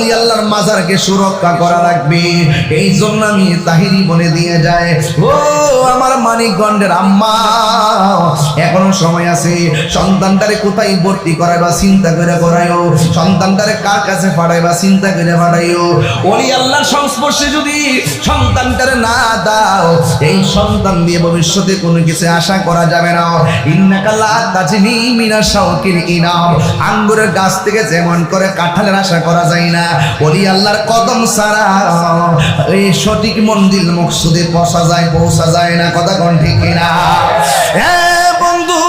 ওলি আল্লাহর মাজারকে সুরক্ষা করা লাগবে। এই জন্য আমি তাহিরি বলে দিয়ে যায়, ও আমার মানিকগঞ্জের আম্মা, এখনো সময় আছে। সন্তানটারে কোথায় ভর্তি করাইবা চিন্তা করে করাইও, সন্তানটারে কার কাছে পাঠাইবা চিন্তা করে পাঠাইও। ওলি আল্লাহর সংস্পর্শে যদি সন্তানটারে না দাও, এই সন্তান দিয়ে ভবিষ্যতে কোনো কিছু আশা করা যাবে না। ইন্নাকা লা তাজনি মিনা শাওকিল ইনাম, আঙ্গুরের গাছ থেকে যেমন করে কাঁঠালের আশা করা যায় না, ওলি আল্লাহর কদম ছাড়া এই সঠিক মন্দির মকসুদে পৌঁছা যায় না। কথা কোন ঠিক কিনা? হ্যাঁ বন্ধু,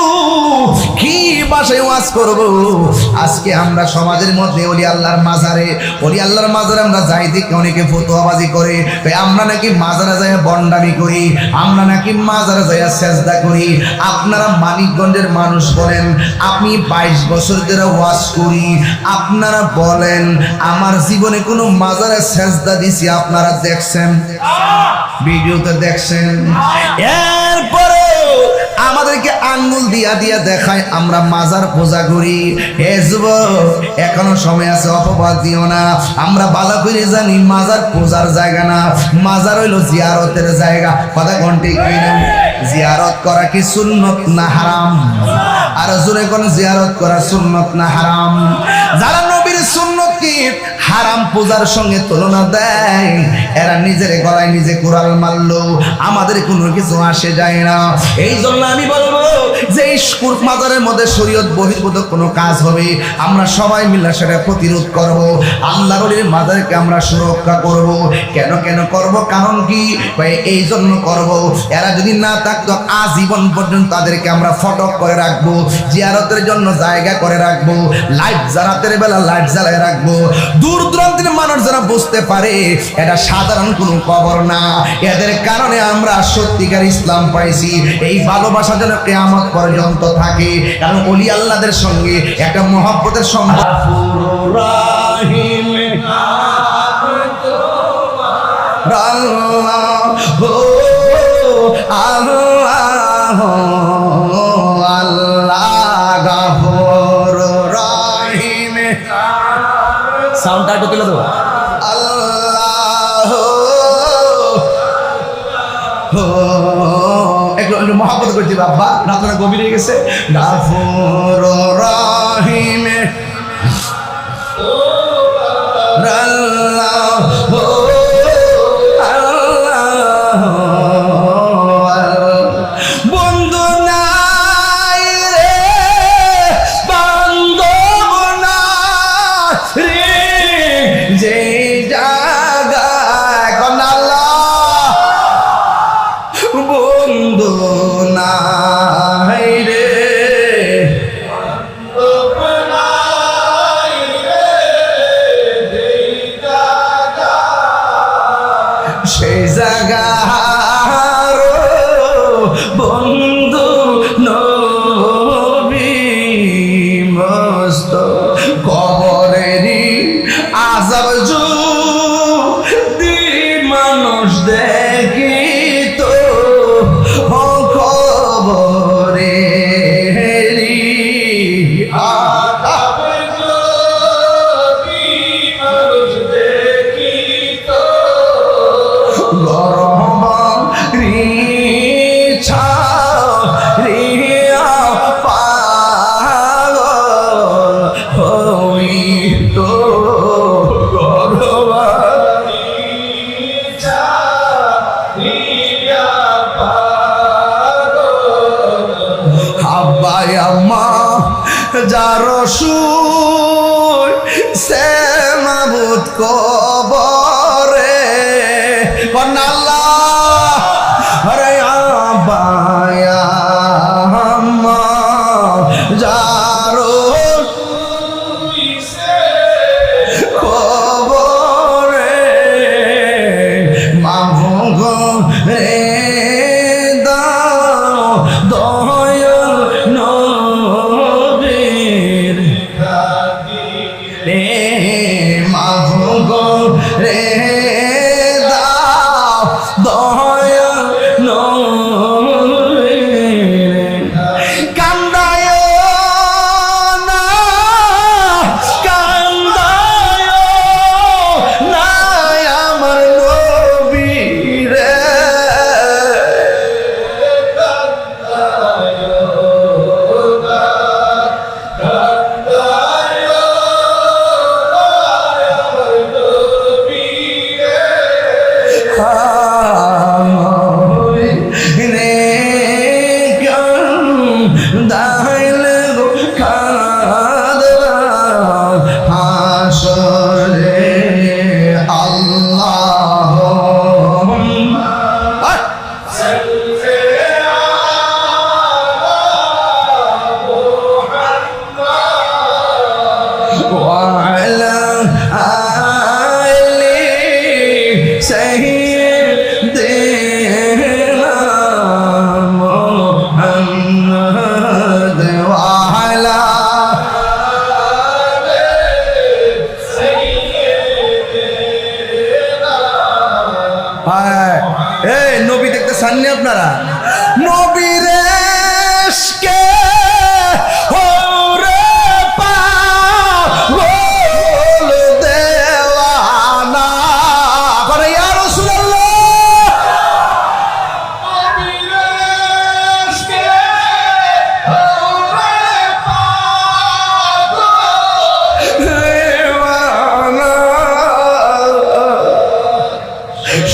কি ভাষায় ওয়াজ করব? আজকে আমরা সমাজের মধ্যে ওলি আল্লাহর মাজারে আমরা যাই দেখি অনেকে ফতোয়াবাজি করে, আমরা নাকি মাজারে যাই বন্ডামি করি, আমরা নাকি মাজারে যাই সেজদা করি। আপনারা মানিকগঞ্জের মানুষ বলেন, আমি 22 বছর ধরে ওয়াজ করি, আপনারা বলেন আমার জীবনে কোনো মাজারে সেজদা দিছি আপনারা দেখছেন? ভিডিওতে দেখছেন? এরপরে আমাদেরকে আঙ্গুল দিয়া দিয়া দেখায় আমরা মাজার পূজা করি। হে যুবক, এখনো সময় আছে, অপবাদ দিও না। আমরা ভালো করে জানি মাজার পূজার জায়গা না, মাজার হইল জিয়ারতের জায়গা। কথা কোন ঠিক কিনা? জিয়ারত করা কি সুন্নত না হারাম? আর জোরে কোন জিয়ারত করা সুন্নত না হারাম? যারা নবীর সুন্নত কি হারাম পূজার সঙ্গে তুলনা দেয়, এরা নিজের গলায় নিজে কুড়াল মারলো, আমাদের কোনো কিছু আসে যায় না। এই জন্য আমি বলবো যে এই মাজারের মধ্যে শরীয়ত বহির্ভূত কোনো কাজ হবে, আমরা সবাই মিলে সেটা প্রতিরোধ করব। আল্লাহর ওলির মাজারকে আমরা সুরক্ষা করব। কেন করব? কারণ কি? এই জন্য করব, এরা যদি না থাকতো আজীবন পর্যন্ত তাদেরকে আমরা ফটক করে রাখবো, জিয়ারতের জন্য জায়গা করে রাখবো, লাইট রাতের বেলা লাইট জ্বালায় রাখবো। দূর দূরান্তের মানুষ যারা বুঝতে পারে এটা সাধারণ কোনো কবর না, এদের কারণে আমরা সত্যিকার ইসলাম পাইছি। এই ভালোবাসা যেন কিয়ামত পর্যন্ত থাকে, কারণ ওলি আল্লাহদের সঙ্গে একটা মহব্বতের সম্পর্ক। সাউন্ডটা একটু তুলে দেবো। আল্লাহ একটু মহব্বত করছি বাবা, রাতটা গভীর হয়ে গেছে। গাফুর রহিম সেই জায়গার বন্ধু নবী মস্ত কবরেরই আযাব যদি মানুষ দেখি তো কবরেরই আযাব যদি মানুষ দেখি তো গরম রিছা রিয়া পাগল হইত গরম রিছা রিয়া পাগল। আব্বাই আম্মা যার সুর সে মাবুদ কবরে আল্লাহ হরে আব্বায়া আম্মা যারো কবরে মাহগ রে দাও দয়াল নবীর রে মাহগ বুঝেননি আপনারা? নবীর ইশকে ওরে পাগল দেওয়ানা করে ইয়া রাসূলুল্লাহ। নবীর ইশকে ওরে পাগল দেওয়ানা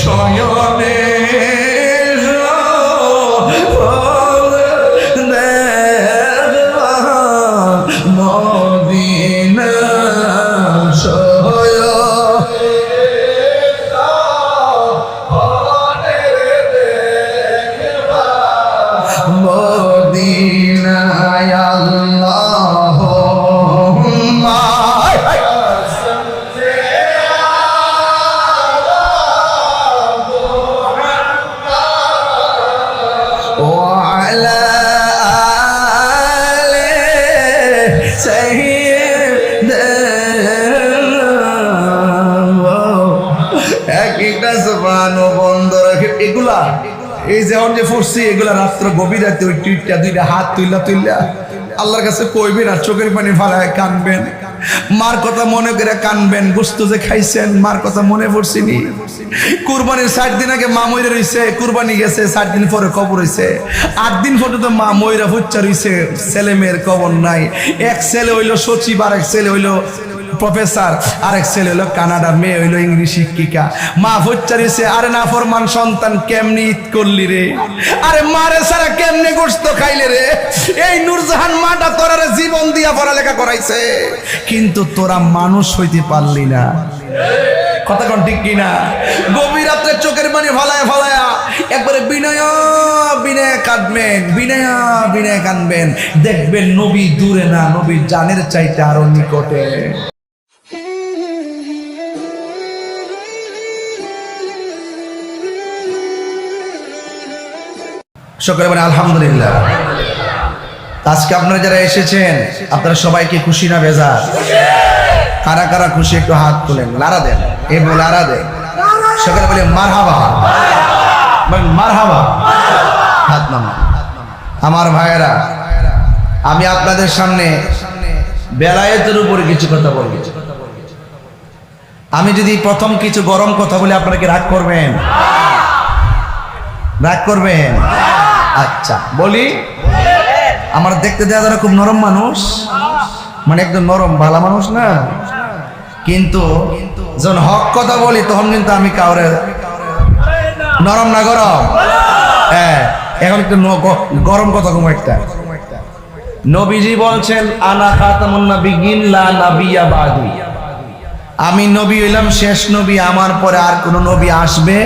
শয়নে মদিনা মদিনায় আল্লাহুম্মা وعلى آل سيدنا একটা জবান বন্ধ রাখে। এগুলা এই যেমন যে পড়ছি এগুলা রাত্র গভীর রাতে ওই টুইটটা দুইটা হাত তুইলা আল্লাহর কাছে কইবেন আর চোখের পানি ফালায় কানবেন, মার কথা মনে করে কানবেন। গোস্ত যে খাইছেন মার কথা মনে পড়ছিনি। কুরবানির 60 দিন আগে মা মইরা রইছে, কুরবানি গেছে 60 দিন পরে কবর হইছে। 8 দিন পর্যন্ত মা মইরা ফুচ্চা রইছে, ছেলে মেয়ের কবর নাই। এক ছেলে হইলো সচিব, আর এক ছেলে হইলো প্রফেসর, আরেক ছেলে হলো কানাডার, মেয়ে হইলো ইংলিশ শিক্ষিকা। মা ফুচ্চা রইছে, আরে না ফরমান সন্তান কেমনি ঈদ করলি রে, আরে মারে সারা কেমনে গোস্ত খাইলে রে। এই নূরজাহান মাটা তোরারে জীবন দিয়া পড়ালেখা করাইছে, কিন্তু তোরা মানুষ হইতে পারলি না। কথা কোন ঠিক কিনা? গভীর রাত্রে চোখের পানি ফালায়া ফালায়া একবারে বিনয় বিনয় কাঁদবেন, বিনয় কাঁদবেন। দেখবেন নবী দূরে না, নবীর জানের চাইতে আরো নিকটে। সকলে বলেন আলহামদুলিল্লাহ। আজকে আপনারা যারা এসেছেন আপনারা সবাই কি খুশি না বেজার? কারা কারা খুশি একটু হাত তুলেন, নারা দেন, এই বলে নারা দেন। সকলে বলে মারহাবা, মারহাবা, হাত নামা। আমার ভাইয়েরা, আমি আপনাদের সামনে বেলায়েতের উপরে কিছু কথা বলবো। আমি যদি প্রথম কিছু গরম কথা বলি আপনারা কি রাগ করবেন? রাগ করবেন? আচ্ছা বলি। আমার দেখতে দেওয়া যারা খুব নরম মানুষ, মানে একদম নরম ভালো মানুষ না, কিন্তু যখন হক কথা বলি তখন কিন্তু আমি কাউরে নরম না গরম। হ্যাঁ, এখন একটু গরম কথা কম একটা। নবীজি বলছেন আনা খাতামুন নাবিয়্যিন লা নাবিয়্যা বাদি, আমি নবী হইলাম শেষ নবী, আমার পরে আর কোন নবী আসবে?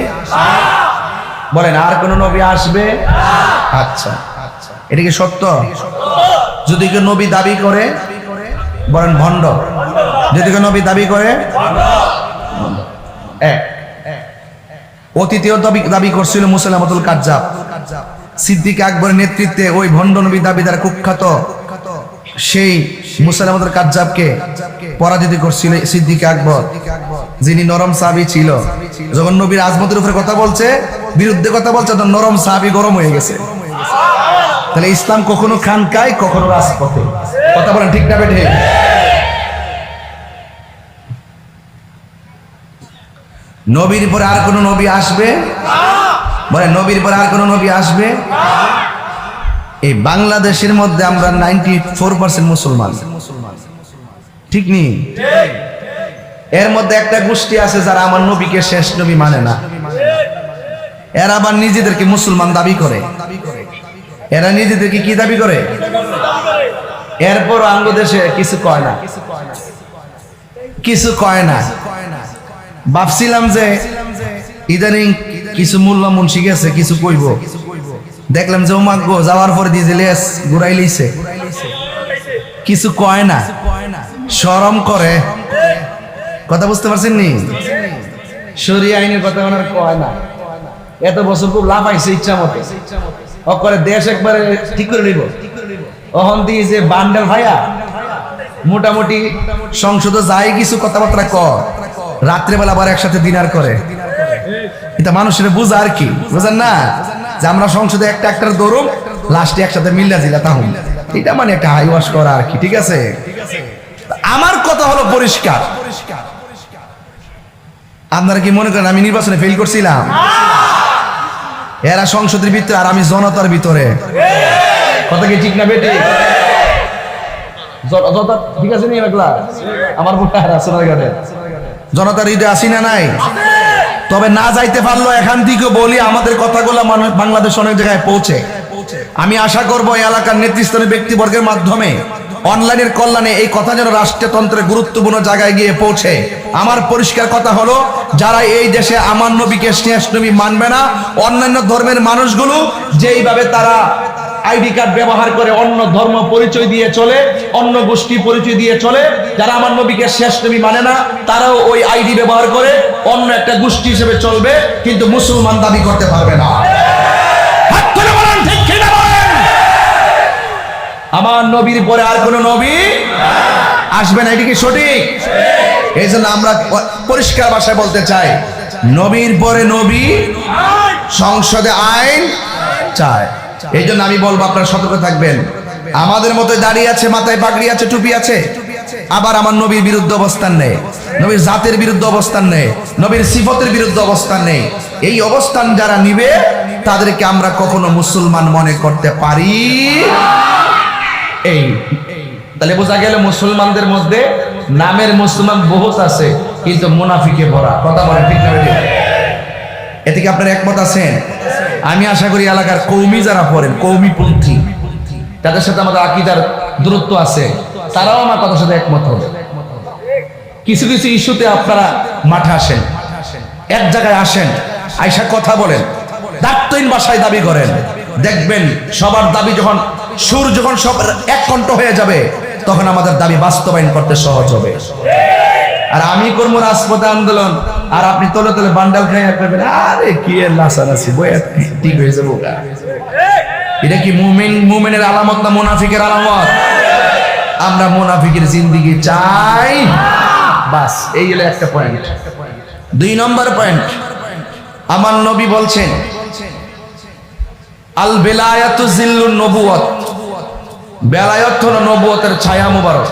বলেন আর কোন নবী আসবে? আচ্ছা, এটা কি সত্য? যদি কেউ নবী দাবি করে বলেন ভণ্ড। যদি কেউ নবী দাবি করে, অতীতেও দাবি করছিল মুসাইলামাতুল কাজ্জাব। সিদ্দিক আকবরের নেতৃত্বে ওই ভণ্ড নবী দাবিদার কুখ্যাত সেই মুসাইলামাতুল কাজ্জাবকে পরাজিত করছিল সিদ্দিক আকবর, যিনি নরম সাহাবী ছিল। যখন নবীর আজমতের উপরে কথা বলছে, বিরুদ্ধে কথা বলছে, তখন নরম সাহাবী গরম হয়ে গেছে। তাহলে ইসলাম কখনো খানকায়, কখনো রাজপথে। কথা বলেন ঠিক না বেঠে? নবীর পরে আর কোন নবী আসবে? বলে নবীর পরে আর কোন নবী আসবে? এই বাংলাদেশের মধ্যে আমরা 94% মুসলমান, ঠিক নি? এর মধ্যে একটা গোষ্ঠী আছে যারা আমার নবীকে শেষ নবী মানে না। এরা আবার নিজেদেরকে মুসলমান দাবি করে। এরা নিজেদেরকে কি দাবি করে? এরপর আঙ্গ দেশে কিছু কয় না, কিছু কয় না। ভাবছিলাম যে ইদানিং কিছু মোল্লা মুন্সি গেছে কিছু কইব, দেখলাম যে ওমাগ্য যাওয়ার পর দিয়ে লেস ঘুরাই লইছে, কিছু কয় না, শরম করে। কথা বুঝতে পারছেন নি? শরিয়া আইনের কথা ওনার কয় না। এত বছর খুব লাভ আইছে ইচ্ছা মতো করে দেশ একবারে ঠিক করে নিব। অহন দিয়ে যে বান্ডেল ভাইয়া মোটামুটি সংসদে যাই কিছু কথাবার্তা কর, রাত্রেবেলা আবার একসাথে ডিনার করে। এটা মানুষের বুঝা আর কি, বুঝেন না? যে আমরা সংসদে একটা একটার দৌড়ুম, লাস্টে একসাথে মিল্লা জিলা তাহুম, এটা মানে একটা হাই ওয়াশ করা আর কি, ঠিক আছে? আমার কথা হলো পরিষ্কার। আপনারা কি মনে করেন আমি নির্বাচনে ফেল করছিলাম? এরা সংসদের ভিতরে আর আমি জনতার ভিতরে, কথা কি ঠিক না বেটি? ঠিক আছে নি এগুলা? আমার জনতার হৃদয় আসি না নাই? তবে না যাইতে পারলো এখান থেকে বলি আমাদের কথাগুলো বাংলাদেশ অনেক জায়গায় পৌঁছে। আমি আশা করবো এই এলাকার নেতৃস্থানীয় ব্যক্তিবর্গের মাধ্যমে অনলাইনের কল্যাণে এই কথা যেন রাষ্ট্রতন্ত্রের গুরুত্বপূর্ণ জায়গায় গিয়ে পৌঁছে। আমার পরিষ্কার কথা হলো, যারা এই দেশে আমার নবীকে শেষ নবী মানবে না, অন্যান্য ধর্মের মানুষগুলো যেইভাবে তারা আইডি কার্ড ব্যবহার করে অন্য ধর্ম পরিচয় দিয়ে চলে, অন্য গোষ্ঠী পরিচয় দিয়ে চলে, যারা আমার নবীকে শেষ নবী মানে না তারাও ওই আইডি ব্যবহার করে অন্য একটা গোষ্ঠী হিসেবে চলবে, কিন্তু মুসলমান দাবি করতে পারবে না। আমার নবীর পরে আর কোন নবী আসবে না, এটা কি সঠিক? এই জন্য আমরা পরিষ্কার ভাষায় বলতে চাই, নবীর পরে নবী, সংসদে আইন চায়। এই জন্য আমি বলবো আপনারা সতর্ক থাকবেন। আমাদের মতো দাঁড়িয়ে আছে, মাথায় পাগড়ি আছে, টুপি আছে, আবার আমার নবীর বিরুদ্ধে অবস্থান নেই, নবীর জাতের বিরুদ্ধে অবস্থান নেই, নবীর সিফতের বিরুদ্ধে অবস্থান নেই। এই অবস্থান যারা নিবে তাদেরকে আমরা কখনো মুসলমান মনে করতে পারি। এই তাহলে বোঝা গেল মুসলমানদের মধ্যে নামের মুসলমান বহুত আছে, কিন্তু মুনাফিকে ভরা। কথা বলে ঠিক না? এতে কি আপনারা একমত আছেন? আমি আশা করি এলাকার কৌমি যারা পড়েন, কৌমিপন্থী, তাদের সাথে আমাদের আকীদার দূরত্ব আছে, তারাও আমার কথার সাথে একমত হবে। কিছু কিছু ইস্যুতে আপনারা মাঠে আসেন, এক জায়গায় আসেন, আইসা কথা বলেন, দায়িত্বহীন ভাষায় দাবি করেন, দেখবেন সবার দাবি যখন সুর যখন সব এক কণ্ঠ হয়ে যাবে, তখন আমাদের দাবি বাস্তবায়ন করতে সহজ হবে। আর আমি করবো রাজপথে আন্দোলন, আর আপনি তলে তলে বান্ডাল খাই করবেন, আরে কি এর লাসালাসি বইয়া ঠিক হয়ে যাবো। এটা কি মুমিনের আলামত না মুনাফিকের আলামত? আমরা মুনাফিকের জিন্দেগি চাই, বাস। এই হলো একটা পয়েন্ট। 2 নম্বর পয়েন্ট, আমার নবী বলছেন আল বেলায়াতু জিল্লুন নবুয়ত, বেলায়েত হলো নবুয়তের ছায়া মুবারক।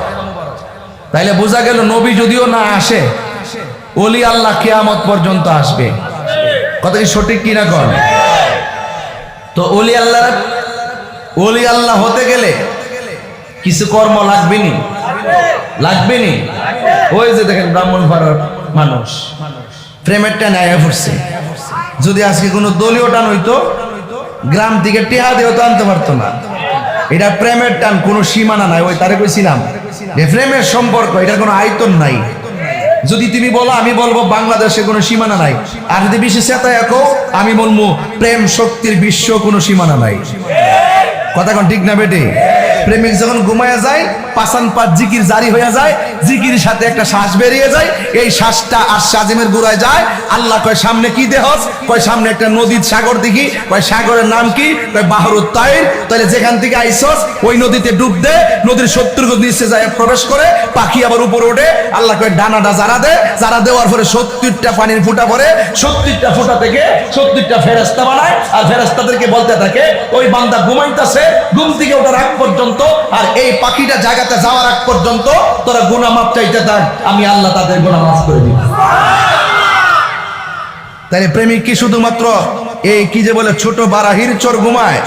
তাইলে বোঝা গেল নবী যদিও না আসে, ওলি আল্লাহ কিয়ামত পর্যন্ত আসবে। কথা কি সঠিক কিনা কোন? তো ওলি আল্লাহ হতে গেলে কিছু কর্ম লাগবেনি, লাগবেনি। ওই যে দেখেন ব্রাহ্মণ পাড়ার মানুষ প্রেমের টান আয়া পড়ছে, যদি আজকে কোনো দলীয় টান হইতো গ্রাম থেকে টিহা দিয়েও তো আনতে পারতো না। এটা প্রেমের টান, কোনো সীমানা নাই। ওই তারে কইছিলাম যে প্রেমের সম্পর্ক, এটার কোনো আয়তন নাই। যদি তুমি বলো, আমি বলবো বাংলাদেশে কোনো সীমানা নাই। আর যদি বিশেষ আমি বলবো প্রেম শক্তির বিশ্ব কোনো সীমানা নাই। কথা কোন ঠিক না বেটে? প্রেমিক যখন ঘুমায়া যায়, পাসান পাত জিকির জারি হয়ে যায়, জিকির সাথে একটা শ্বাস বেরিয়ে যায়, এই শ্বাসটা আর সাজিমের গুড়ায় যায়। আল্লাহ কয় সামনে কি দেহস? কয় সামনে একটা নদীর সাগর দেখি। কয় সাগরের নাম কি? কয় বাহরুত তাইর। তাহলে যেখান থেকে আইসস ওই নদীতে ডুব দে, নদীর 70 গজ নিচে যায় প্রবেশ করে, পাখি আবার উপরে ওঠে। আল্লাহ কয় ডানাটা যারা দে, যারা দেওয়ার পরে 70টা পানির ফুটা পড়ে, 70টা ফুটা থেকে 70টা ফেরেশতা বানায়, আর ফেরেশতাদেরকে বলতে থাকে ওই বান্দা ঘুমাইতেছে, ঘুম থেকে ওঠার আগ পর্যন্ত আর এই পাখিটা জায়গাতে যাওয়ার আগ পর্যন্ত তোরা গুনাহ মাফ চাইতে থাক, আমি আল্লাহ তাদের গুনাহ মাফ করে দিব। তাই প্রেমিক কি শুধুমাত্র এই কি যে বলে ছোট বারাহির চোর ঘুমায়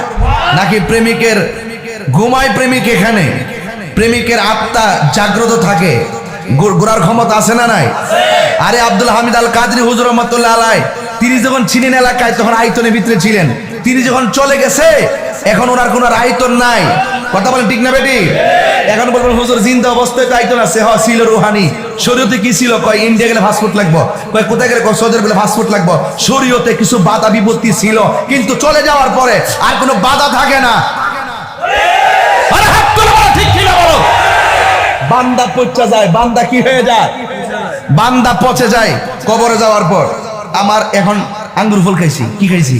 নাকি? প্রেমিকের ঘুমায়, প্রেমিক এখানে, প্রেমিকের আত্মা জাগ্রত থাকে, গোড়ার ক্ষমতা আছে না নাই? আরে আব্দুল হামিদ আল কাদরি হুজুর রহমাতুল্লাহ আলাইহি, তিনি যখন ছিলেন এলাকায় তখন আয়তনের ভিতরে ছিলেন। তিনি যখন চলে গেছে এখন ওনার কোনো আয়তন নাই। কথা বলেন ঠিক না বেটি? এখন বলবেন হুজুর জিন্দা অবস্থায় আয়তন আছে। হ্যাঁ ছিল রুহানি। শরীয়তে কি ছিল? কয় ইন্ডিয়া গেলে ফাস্টফুড লাগবো, কয় কোথায় গেলে সৌদি আরব গেলে ফাস্টফুড লাগবো। শরীয়তে কিছু বাধা বিপত্তি ছিল, কিন্তু চলে যাওয়ার পরে আর কোনো বাধা থাকে না। ঠিক কিনা বলো? বান্দা পচে যায়, বান্দা কি হয়ে যায়? বান্দা পচে যায় কবরে যাওয়ার পর। আমার এখন আঙ্গুর ফল খাইছি, কি খাইছি?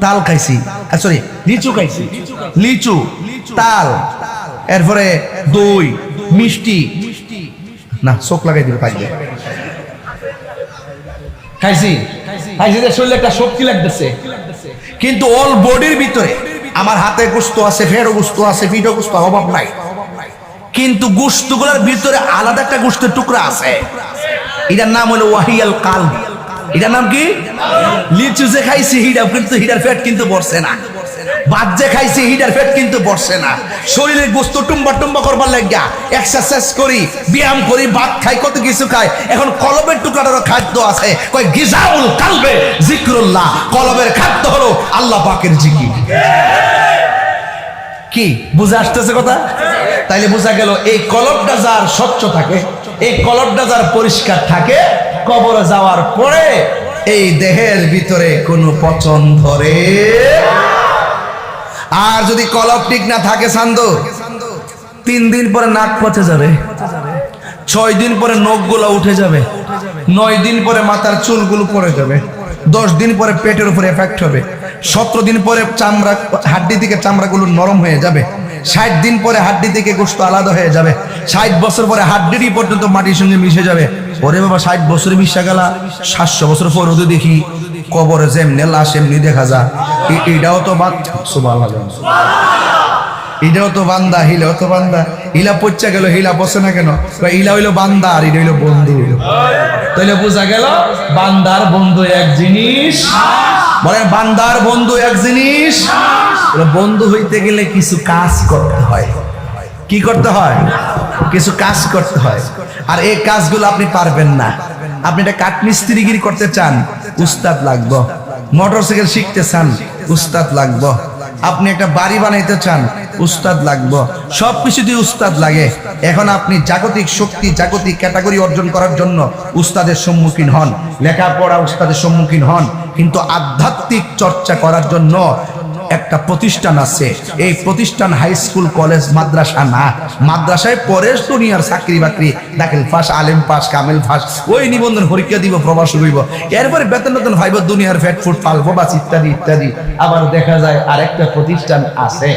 তাল খাইছি, সরি লিচু খাইছি, লিচু, তাল, এরপরে দই, মিষ্টি, না চোখ লাগাই দিল পাইবে, খাইছি, খাইছি যে শরীরে একটা শক্তি লাগতেছে। কিন্তু অল বডির ভিতরে আমার হাতে গোস্ত আছে, ফেরও গোস্ত আছে, পিঠও গোস্ত, অভাব নাই, কিন্তু গোস্তগুলোর ভিতরে আলাদা একটা গোস্তের টুকরা আছে, এটার নাম হলো ওয়াহিয়াল কালব। এটার নাম কি? লিচু যে খাইছি হিডা কিন্তু হিডার ফ্যাট কিন্তু বসছে না, ভাত যে খাইছি হিডার ফ্যাট কিন্তু বসছে না, শরীরের গোস্ত টুম্বা টুম্বা করবার লাগিয়া এক্সারসাইজ করি, ব্যায়াম করি, ভাত খাই, কত কিছু খাই, এখন কলবের টুকরাটারও খাদ্য আছে, কয় গিজাউল কালবে জিক্রুল্লাহ, কলবের খাদ্য হলো আল্লাহ পাকের জিকির। কি বুঝে আসতেছে কথা? তাইলে বোঝা গেল এই কলবটা যার স্বচ্ছ থাকে, এই কলবটা যার পরিষ্কার থাকে, কবরে যাওয়ার পরে এই দেহের ভিতরে কোনো পচন ধরে। আর যদি কলব ঠিক না থাকে সান্দ, 3 দিন পরে নাক পচে যাবে, 6 দিন পরে নখগুলো উঠে যাবে, 9 দিন পরে মাথার চুলগুলো পড়ে যাবে, 10 দিন পরে পেটের উপরে এফেক্ট হবে, 17 দিন পরে চামড়া, হাড্ডি থেকে চামড়াগুলো নরম হয়ে যাবে, 60 দিন পরে হাড্ডি থেকে গোশত আলাদা হয়ে যাবে, 60 বছর পরে হাড্ডি পর্যন্ত মাটির সঙ্গে মিশে যাবে। ওরে বাবা, 60 বছরে মিশা গেলা, 700 বছর পর ওদের দেখি কবরে যেমনি লাশ এমনি দেখা যায়। এটাও তো এটাও তো বান্দা, হিলাও তো বান্দা, হিলা পচা গেল, হিলা বসে না কেন? হিলা হইলো বান্দা আর এটা হইলো বন্ধু। তাইলে বোঝা গেল বান্দার বন্ধু এক জিনিস, বলেন বান্দার বন্ধু এক জিনিস। বন্ধু হইতে গেলে কিছু কাজ করতে হয়। কি করতে হয়? কিছু কাজ করতে হয়। আর এই কাজগুলো আপনি পারবেন না। আপনি এটা কাঠমিস্ত্রিগিরি করতে চান, উস্তাদ লাগবে। মোটরসাইকেল শিখতে চান, উস্তাদ লাগবে। আপনি একটা বাড়ি বানাইতে চান, উস্তাদ লাগবে। সবকিছুতে উস্তাদ লাগে। এখন আপনি জাগতিক শক্তি, জাগতিক ক্যাটাগরি অর্জন করার জন্য উস্তাদের সম্মুখীন হন, লেখাপড়া উস্তাদের সম্মুখীন হন, কিন্তু আধ্যাত্মিক চর্চা করার জন্য একটা প্রতিষ্ঠান আছে। এই প্রতিষ্ঠান হাই স্কুল, কলেজ, মাদ্রাসা না। মাদ্রাসায় পরে দুনিয়ার চাকরি বাকরি, দাখিল পাস, আলেম পাস, কামেল পাস, ওই নিবন্ধন পরীক্ষা দিব, প্রবাস হইব, এরপরে বেতন বেতন ভাইব, দুনিয়ার ফ্যাট ফুড পালবো, বাস ইত্যাদি ইত্যাদি। আবার দেখা যায় আরেকটা প্রতিষ্ঠান আছে,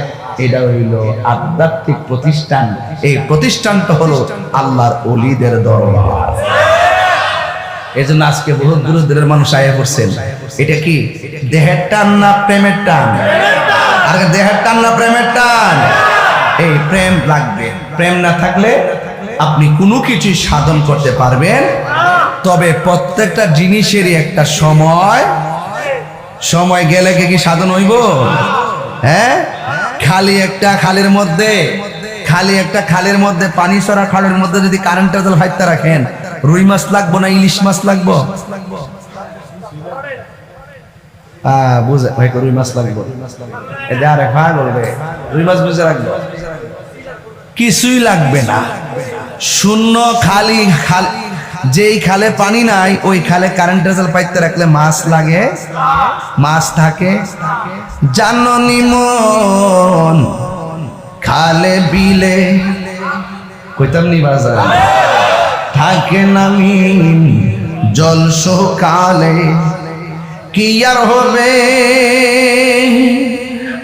এটা হইল আধ্যাত্মিক প্রতিষ্ঠান। এই প্রতিষ্ঠানটা হলো আল্লাহর ওলিদের দরবার। এই জন্য আজকে বহু দূর দূরের মানুষ আয়া করছেন। এটা কি দেহের টান না প্রেমের টান? আর দেহের টান না প্রেমের টান? এই প্রেম লাগবে। প্রেম না থাকলে আপনি কোনো কিছু সাধন করতে পারবেন। তবে প্রত্যেকটা জিনিসেরই একটা সময় গেলে কি সাধন হইব? হ্যাঁ, খালি একটা খালের মধ্যে পানি ছড়া খালের মধ্যে যদি কারেন্টের জাল ফাইতে রাখেন, রুই মাছ লাগবো না ইলিশ মাছ লাগবো? বুঝে ভাই, রুই মাছ লাগবো, রুই মাছ বুঝে রাখবো, কিছুই লাগবে না। শূন্য খালি খাল, যেই খালে পানি নাই ওই খালে কারেন্টের জাল পাইতে রাখলে মাছ লাগে, মাছ থাকে। জাননি মন খালে বিলে, কইতাম নি বাজার, থাকে নামি জল সকালে, কি আর হবে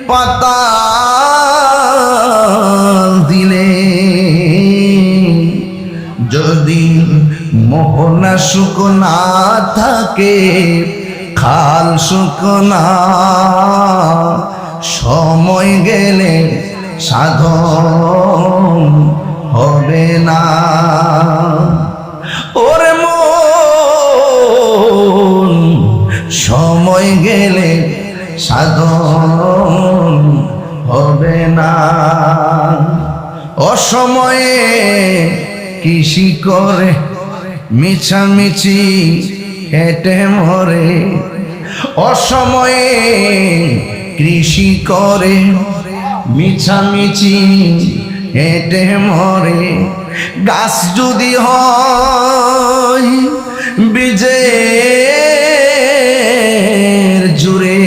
পাতা দিলে, যদি মোহনা শুকনা থাকে, খাল শুকনা, সময় গেলে সাধন হবে না। ওরে মন, সময় গেলে সাধন হবে না। অসময়ে কৃষি করে মিছামিছি হেঁটে মরে, অসময়ে কৃষি করে মিছামিছি হেঁটে মরে। গাছ যদি হয় বীজের জুড়ে,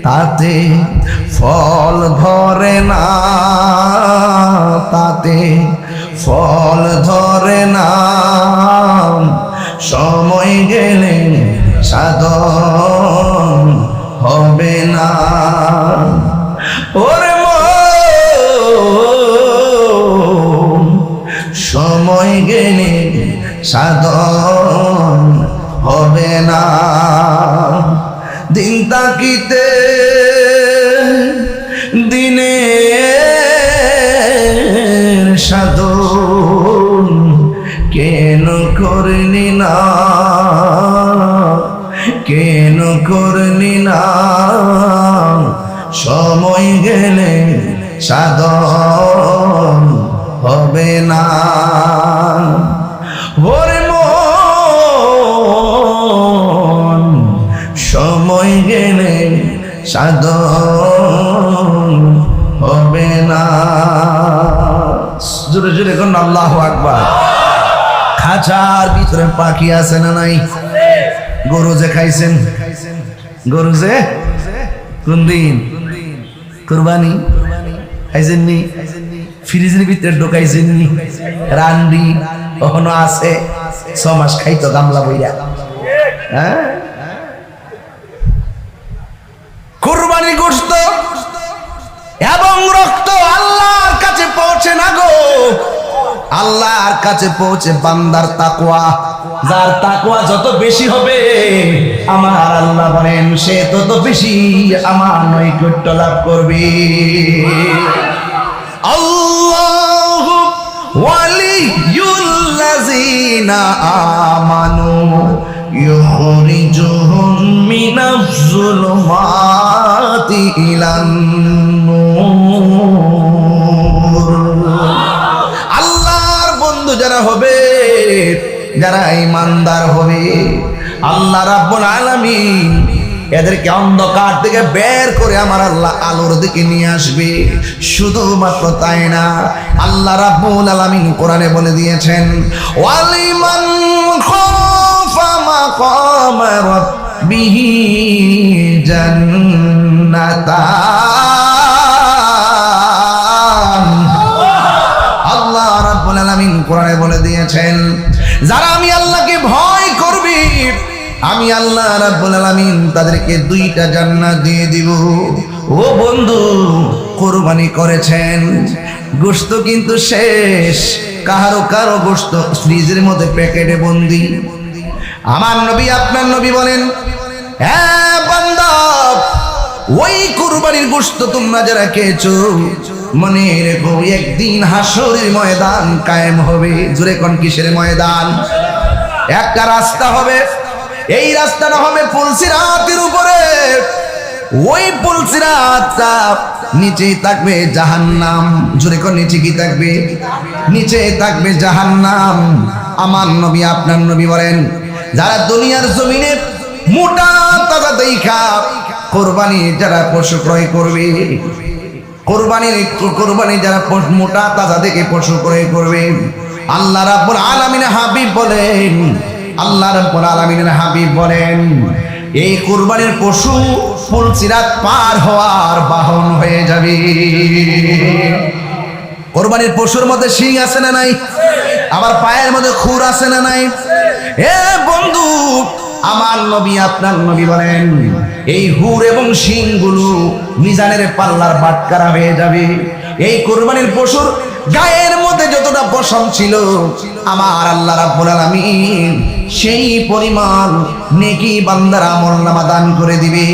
তাতে ফল ধরে না, তাতে ফল ধরে না। সময় গেলে সাধন হবে না। ওরে মন, সময় গেলে সাধন হবে না। দিন তাকিতে দিনে সাধন কেন করলি না, কেন করলি না, সময় গেলে সাধন হবে না। ওরে মন সময় গেলে সাধন হবে না। জোরে জোরে কোন আল্লাহু আকবার। খাঁচার ভিতরে পাখি আছে না নাই? গরু যে খাইছেন, গরু যে কোন দিন কুরবানি খাইছেননি? ফ্রিজের ভিতরে ঢোকাইছেননি? রান্ডি কখনো আছে 6 মাস খাইতো গামলা বইরা। হ্যাঁ, কুরবানি গোশত এবং রক্ত আল্লাহর কাছে পৌঁছে না গো। আল্লাহর কাছে পৌঁছে বান্দার তাকওয়া। যার তাকওয়া যত বেশি হবে আমার আল্লাহ বলেন সে তত বেশি আমার নৈকট্য লাভ করবে। আল্লাহু ওয়ালিয়ুল্লাযিনা আমানু ইউখরিজুহুম মিনাজ যুলুমাতি ইলান নূর। আল্লাহর বন্ধু যারা হবে, যারা ঈমানদার হবে, আল্লাহ রাব্বুল আলামিন এদেরকে অন্ধকার থেকে বের করে আমার আল্লাহ আলোর দিকে নিয়ে আসবে। শুধুমাত্র তাই না, আল্লাহ রাব্বুল আলামিন কোরআনে বলে দিয়েছেন ওয়ালিমান খাফা মাকামা রাব্বিহি জান্নাতান। আল্লাহ রাব্বুল আলামিন কোরআনে বলে দিয়েছেন যারা আমি আল্লাহকে ভয় করবে আমি আল্লাহ রাব্বুল আলামিন তাদেরকে 2টা জান্নাত দিয়ে দিব। ও বন্ধু, কুরবানি করেছেন, গোশত কিন্তু শেষ, কারো কারো গোশত ফ্রিজের মধ্যে প্যাকেটে বন্দি। আমার নবী আপনার নবী বলেন, হ্যাঁ বান্দা, ওই কুরবানির গোশত তোমরা যারা খেয়েছো মনে রেখো একদিন হাসরের ময়দান কায়েম হবে। জোরে কোন কিসের ময়দান? একটা রাস্তা হবে, এই রাস্তাটা হবে পুলসিরাতের উপরে। ওই পুলসিরাতটা নিচে থাকবে জাহান্নাম। জোরে কোন নিচে কি থাকবে? নিচে থাকবে জাহান্নাম। আমার নবী আপনার নবী বলেন যারা দুনিয়ার জমিনে মোটা তাজা দেখা কুরবানি যারা পশু ক্রয় করবে, কুরবানি যারা মোটা তাজা দেখে পশু ক্রয় করবে, আল্লাহ রাব্বুল আলামিনের হাবিব বলেন, আল্লাহ রাব্বুল আলামিনের হাবিব বলেন এই কুরবানির পশু পুলসিরাত পার হওয়ার বাহন হয়ে যাবে। কুরবানির পশুর মধ্যে শিং আছে না নাই? আবার পায়ের মধ্যে খুর আছে না নাই? এ বন্ধু, আমার নবী আপনার নবী বলেন এই হুর এবং শিংগুলো মিজানের পাল্লার বাটকারা হয়ে যাবে। এই কুরবানির পশুর গায়ের মধ্যে যতটা পশম ছিল আমার আল্লাহ রাব্বুল আলামিন সেই পরিমাণ নেকি বান্দার আমলনামা দান করে দিবে।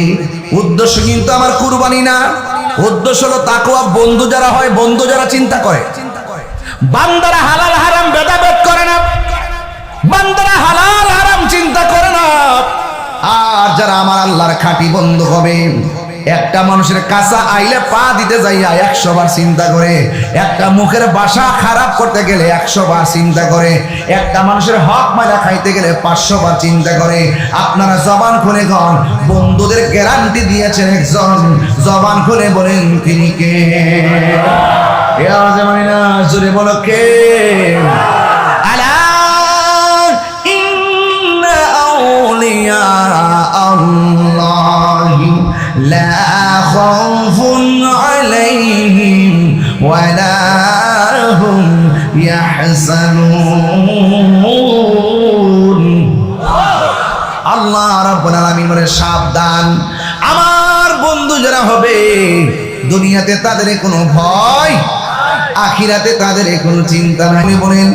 উদ্দেশ্য কিন্তু আমার কুরবানি না, উদ্দেশ্য হলো তাকওয়া। বন্ধু যারা হয়, বন্ধু যারা চিন্তা করে, বান্দারা হালাল হারাম ভেদাভেদ করে না, বান্দারা হালাল হারাম চিন্তা করে না। আর যারা আমার আল্লাহর খাঁটি বন্ধু হবে, একটা মানুষের কাঁচা আইলে পা দিতে যাইয়া 100 বার চিন্তা করে, একটা মুখের ভাষা খারাপ করতে গেলে 100 বার চিন্তা করে, একটা মানুষের হক মারা খাইতে গেলে 500 বার চিন্তা করে। আপনারা জবান খুলে কন, বন্ধুদের গ্যারান্টি দিয়েছেন একজন, জবান খুলে বলেন তিনি কে? এ আওয়াজে মানে না, জোরে বলো কে? আলা ইন্না আউলিয়া আল্লাহি লা খাউফুন আলাইহিম ওয়ালা হুম ইয়াহজানুন। আল্লাহ রাব্বুল আলামিন বলে সাবধান, আমার বন্ধু যারা হবে দুনিয়াতে তাদের কোনো ভয়, আখিরাতে তাদের কোনো চিন্তা নাই। বলেন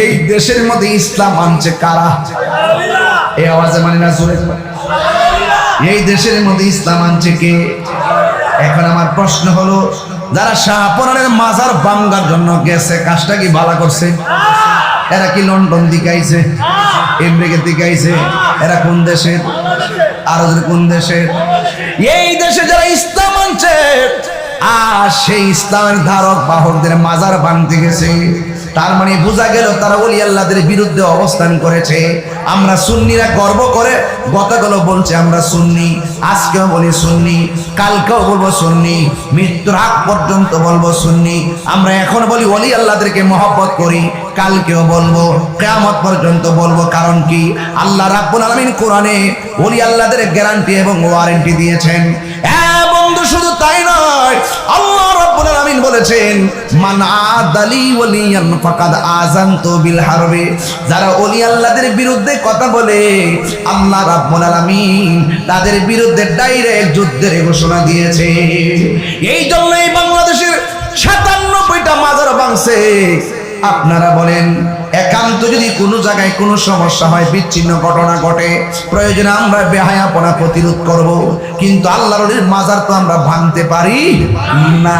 এই দেশের মধ্যে ইসলাম আনছে কারা? এই আওয়াজে মানে না, জোরে এই দেশের মধ্যে ইসলাম আনছে কে? এখন আমার প্রশ্ন হলো, যারা শাহপরানের মাজার ভাঙার জন্য গেছে, কাজটা কি ভালো করছে? এরা কি লন্ডন দিকে আইছে, আমেরিকা দিকে আইছে? এরা কোন দেশের? আরো কোন দেশের? এই দেশে যারা ইসলাম আনছে আর সেই ইসলামের ধারক বাহকদের মাজার ভাঙতে গেছে, তার মানে বোঝা গেল তারা ওলি আল্লাহদের বিরুদ্ধে অবস্থান করেছে। আমরা সুন্নিরা গর্ব করে গতকালও বলছে আমরা সুন্নি, আজকেও বলি সুন্নি, কালকেও বলবো সুন্নি, মৃত্যুর আগ পর্যন্ত বলবো সুন্নি। আমরা এখন বলি ওলি আল্লাহদেরকে মহব্বত করি, কালকেও বলবো, কিয়ামত পর্যন্ত বলবো। কারণ কি? আল্লাহ রাব্বুল আলামিন কোরআনে ওলি আল্লাহদের গ্যারান্টি এবং ওয়ারেন্টি দিয়েছেন। বন্ধু শুধু তাই নয়, আল্লাহ রাব্বুল আলামিন বলেছেন মান আদালি ওয়ালিয়ান ফাকাদ আযানতু বিল হারবি। যারা ওলি আল্লাহদের বিরুদ্ধে কথা বলে আল্লাহ রাব্বুল আলামিন তাদের বিরুদ্ধে ডাইরেক্ট যুদ্ধের ঘোষণা দিয়েছে। এই জন্যই বাংলাদেশের ৯৭টা মাজার ভাঙছে। আপনারা বলেন, একান্ত যদি কোনো জায়গায় কোনো সমস্যা হয়, বিচ্ছিন্ন ঘটনা ঘটে, প্রয়োজনে আমরা বেহায়াপনা প্রতিরোধ করব, কিন্তু আল্লাহর মাজার তো আমরা ভাঙতে পারি না।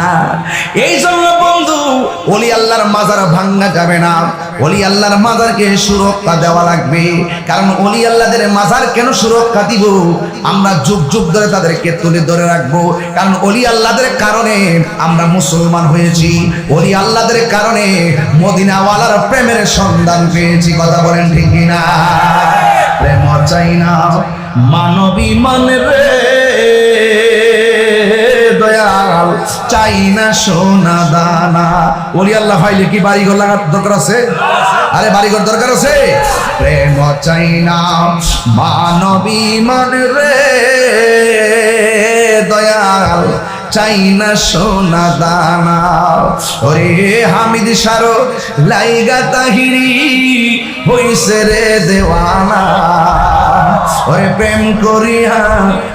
এই জন্য বন্ধু, ওলি আল্লাহর মাজার ভাঙা যাবে না। ওলি আল্লাহর মাজারকে সুরক্ষা দেওয়া লাগবে। কারণ ওলি আল্লাহদের মাজার কেন সুরক্ষা দিব? আমরা যুগ যুগ ধরে তাদেরকে তুলে ধরে রাখবো। কারণ ওলি আল্লাহদের কারণে আমরা মুসলমান হয়েছি, ওলি আল্লাহদের কারণে মদিনাওয়ালার প্রেমের সন্ধান পেয়েছি। কথা বলেন ঠিক কিনা? প্রেম চাই না মানবী মানে রে দয়াল, চাই না সোনা দানা। ওলি আল্লাহ ভাইলে কি বাড়িঘর লাগার দরকার আছে? আরে বাড়িঘর দরকার আছে? প্রেম চাই না মানবী মানে রে দয়াল, চাই না সোনা দানা। ওরে হামিদ সারো লাইগা তাহিরি হইছে রে দেওয়ানা। ওরে প্রেম করিয়া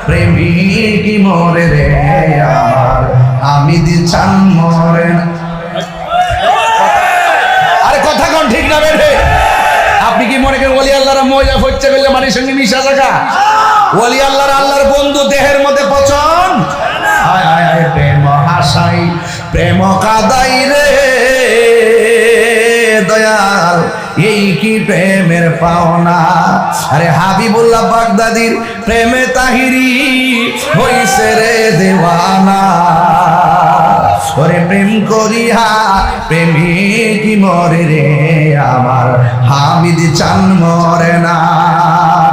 প্রেমিক মরে রে আমার, হামিদ চান মরে না। আরে কথা কোন ঠিক না বেরে? আপনি কি মনে করেন ওলি আল্লাহর মজা হচ্ছে বললে মানুষের সঙ্গে মিশা থাকা? ওলি আল্লাহর বন্ধু দেহের মধ্যে পছন্দ। প্রেম হাসাই প্রেম কাদাই রে দয়াল, এই কি প্রেমের পাওনা। আরে হাবিবুল্লাহ বাগদাদির প্রেমে তাহিরি হইছে রে দেওয়ানা। ওরে প্রেম করিয়া প্রেমিক মরে রে আমার, হামিদ চান মরে না।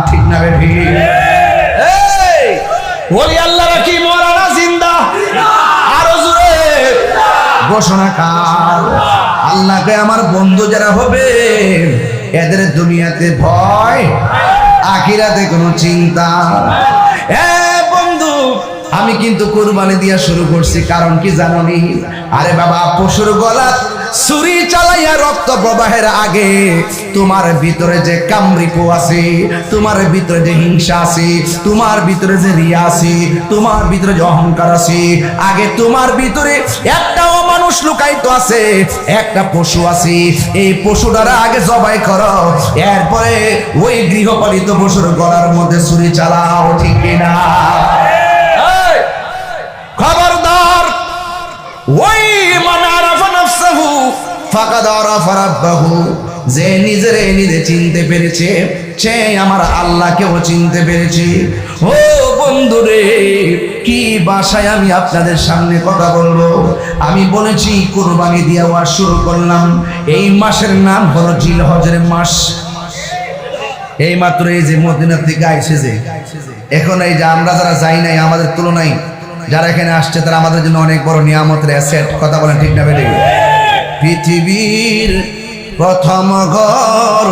ঠিক না বেবি? ওলি আল্লাহরা কি মরা না জিন্দা? আরো জোরে ঘোষণা কার? আল্লাহকে আমার বন্ধু যারা হবে এদের দুনিয়াতে ভয়, আখিরাতে কোনো চিন্তা। বন্ধু, আমি কিন্তু কুরবানি দিয়া শুরু করছি, কারণ কি জানোনি? আরে বাবা, পশুর গলা ছুরি চালাইয়া রক্ত প্রবাহের আগে তোমার ভিতরে যে কামরিপু আছে, তোমার ভিতরে যে হিংসা আছে, তোমার ভিতরে যে রিয়া আছে, তোমার ভিতরে যে অহংকার আছে, আগে তোমার ভিতরে একটা অমানুষ লুকায়িত আছে, একটা পশু আছে। এই পশুটার আগে জবাই করো, এরপরে ওই গৃহপালিত পশুর গলার মধ্যে ছুরি চালাও। ঠিক কিনা? খবরদার, ওই মানে আরাফা নাফসাহু ফাকাদ আরাফা রাব্বাহু, যে নিজেরে নিজে চিনতে পেরেছে সে আমার আল্লাহকেও চিনতে পেরেছে। ও বন্ধুরে, কি ভাষায় আমি আপনাদের সামনে কথা বলবো? আমি বলেছি কুরবানি দিয়ে ওয়াজ শুরু করলাম। এই মাসের নাম হলো জিলহজের মাস। এই মাত্র এই যে মদিনা থেকে আইছে, যে এখন এই যে আমরা যারা যাই নাই, আমাদের তুলনায় যারা এখানে আসছে তারা আমাদের জন্য অনেক বড় নিয়ামতের অ্যাসেট। কথা বলেন ঠিক না বেঠিক? পৃথিবীর প্রথম ঘর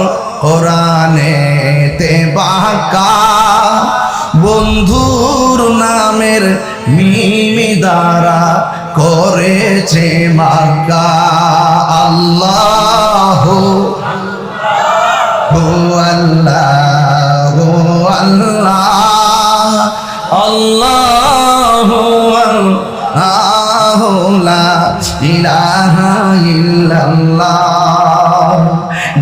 কোরআনেতে বাঁকা, বন্ধুর নামের মিমি দ্বারা করেছে মাক্কা। আল্লাহ আল্লাহ আল্লাহ আল্লাহ লা ইলাহা ইল্লাল্লাহ।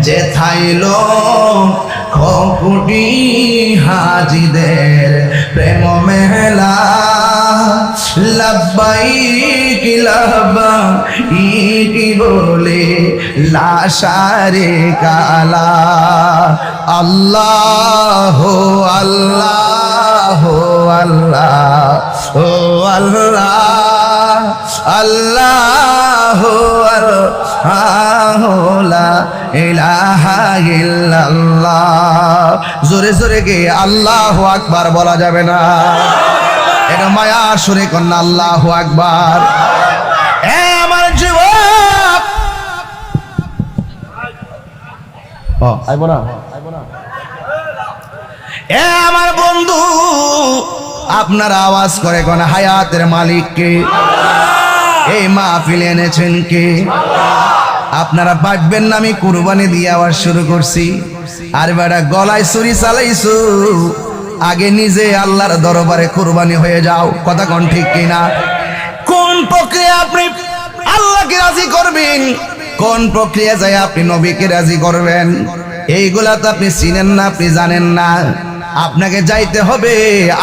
যেথায় লোক কোটি হাজিদের প্রেম মেলা লব্বাইক লব্বাইক বলে লাশারে কালা আল্লাহ আল্লাহ আল্লাহ ও আল্লাহ আল্লাহ আল্লাহ লা ইলাহা ইল্লাল্লাহ। জোরে জোরে গে আল্লাহু আকবার বলা যাবে না? এটা মায়া সুরে কন্যা আল্লাহু আকবার। এ আমার যুবক, আইবো না এ আমার বন্ধু, আপনারা আওয়াজ করে কোন হায়াতের মালিক কে? এই মাহফিলে এনেছেন কে? আপনারা ভাববেন না আমি কুরবানি দিয়ে আওয়াজ শুরু করছি। আর বেটা গলায় ছুরি চালাইছো, আগে নিজে আল্লাহর দরবারে কুরবানি হয়ে যাও। কথা কোন ঠিক কিনা? কোন প্রক্রিয়া আপনি আল্লাহকে রাজি করবেন, কোন প্রক্রিয়া যায় আপনি নবীকে রাজি করবেন, এইগুলা তো আপনি চিনেন না, আপনি জানেন না। আপনাকে যাইতে হবে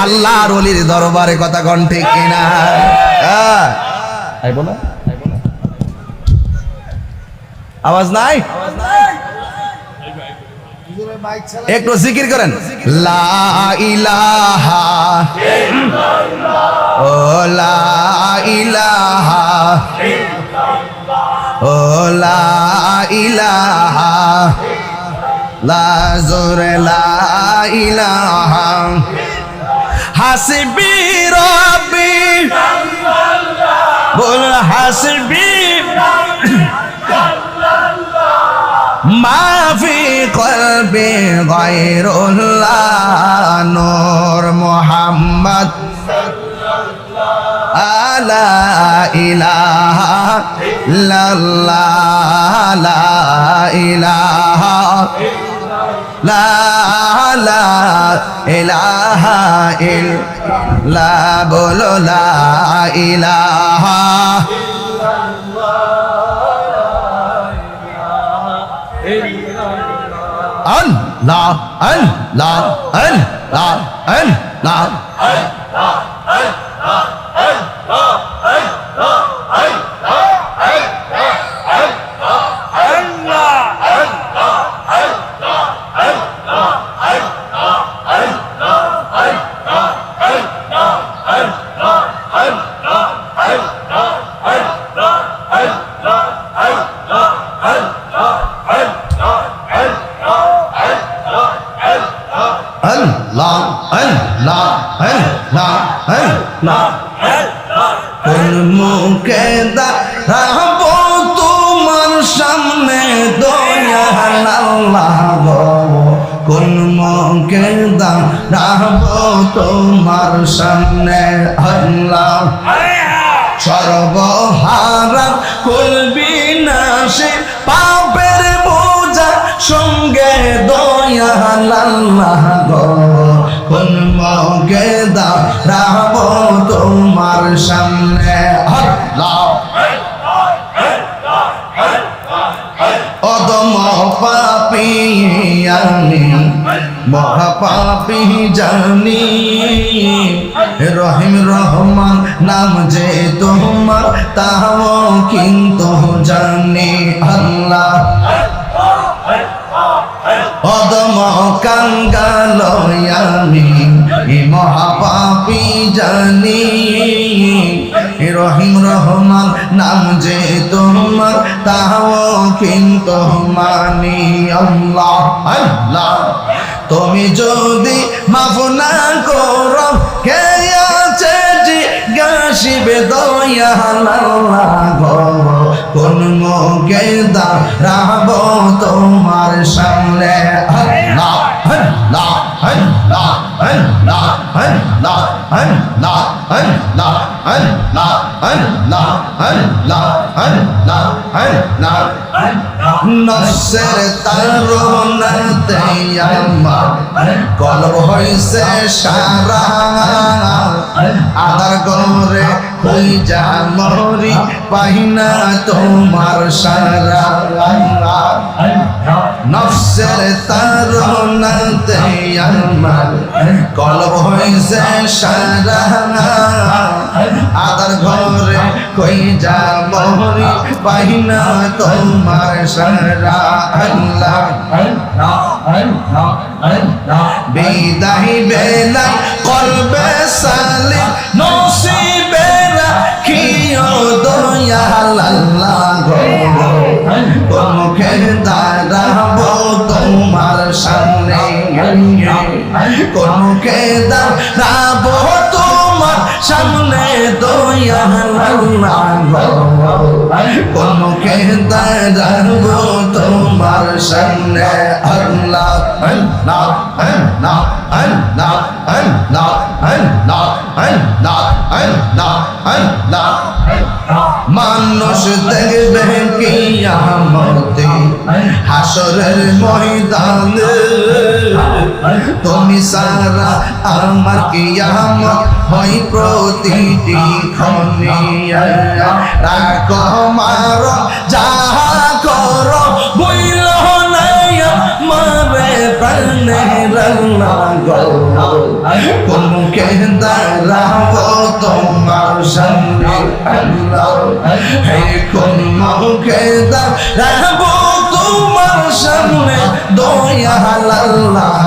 আল্লাহর ওলির দরবারে। কথা কোন ঠিক কিনা? আইবো না? আওয়াজ নাই? একটু জিকির করেন, লা ইলাহা ও লা ইলাহা ও লা ইলাহা লা জোরে লা ইলাহা হাসবি রব্বি বল হাসবি মাফি কলবি গায়রুল্লাহ নূর মুহাম্মদ আলা ইলাহা ইল্লাল্লাহ লা ইলাহা লা লা ইলাহা ইল্লা বলো লা ইলাহা আল্লাহ আল্লাহ আল্লাহ আল্লাহ কোন মুখে দাঁড়াবো তোমার সামনে দয়াল আল্লাহ গো, কোন মুখে দাঁড়াবো তোমার সামনে আল্লাহ। সর্বহারা করবি না সে পাপের বোঝা সঙ্গে দয়াল আল্লাহ গো, কোন মুখে দাঁড়াবো তোমার সামনে আল্লাহ। অদম পাপী আমি মহাপাপী জানি, রহিম রহমান নাম যে তোমার তাও কিন্তু জানি আল্লাহ। অদম কাঙ্গাল আমি মহাপাপী জানি, রহিম রহমান নাম যে তোমার তাও কিন্তু মানি আল্লাহ আল্লাহ। তুমি যদি মাফ না করো কে আছে জিজ্ঞাসিবে দয়াল আল্লাহ গো, কোন মুখে দাঁড়াবো তোমার সামনে আল্লাহ আল্লাহ আল্লাহ আল্লাহ আল্লাহ আল্লাহ আল্লাহ আল্লাহ আল্লাহ আল্লাহ আল্লাহ আল্লাহ। নফসের তাড়নাতে আমার কলব হইছে সারা, আদার করে হই যা মরি পাই না তোমার সারা। নফসের তাড়নাতে আমার কলব হইছে সারা আদার ঘরে কই যাব রে পাই না তোমার সারা আল্লাহ বিদায় বেলায় কলবে সালিম নসিবে রাখিও দয়াল আল্লাহ গো মুখে দাঁড়াবো তোমার সামনে কোন মুখে দাঁড়াবো তোমার সামনে দয়াল আল্লাহ গো কোন মুখে দাঁড়াবো তোমার সামনে আল্লাহ আল্লাহ আল্লাহ আল্লাহ আল্লাহ আল্লাহ আল্লাহ আল্লাহ আল্লাহ মানুষ দেখবে কিয়ামতে হাসরের ময়দানে তুমি সারা আমার কিয়ামত হয় প্রতিটি ক্ষণে রাখো মার যাহা করো বইল নাই মারে প্রাণে কোন মুখে দাঁড়াবো তোমার সামনে আল্লাহ হে কোন মুখে দাঁড়াবো তোমার সামনে দয়াল আল্লাহ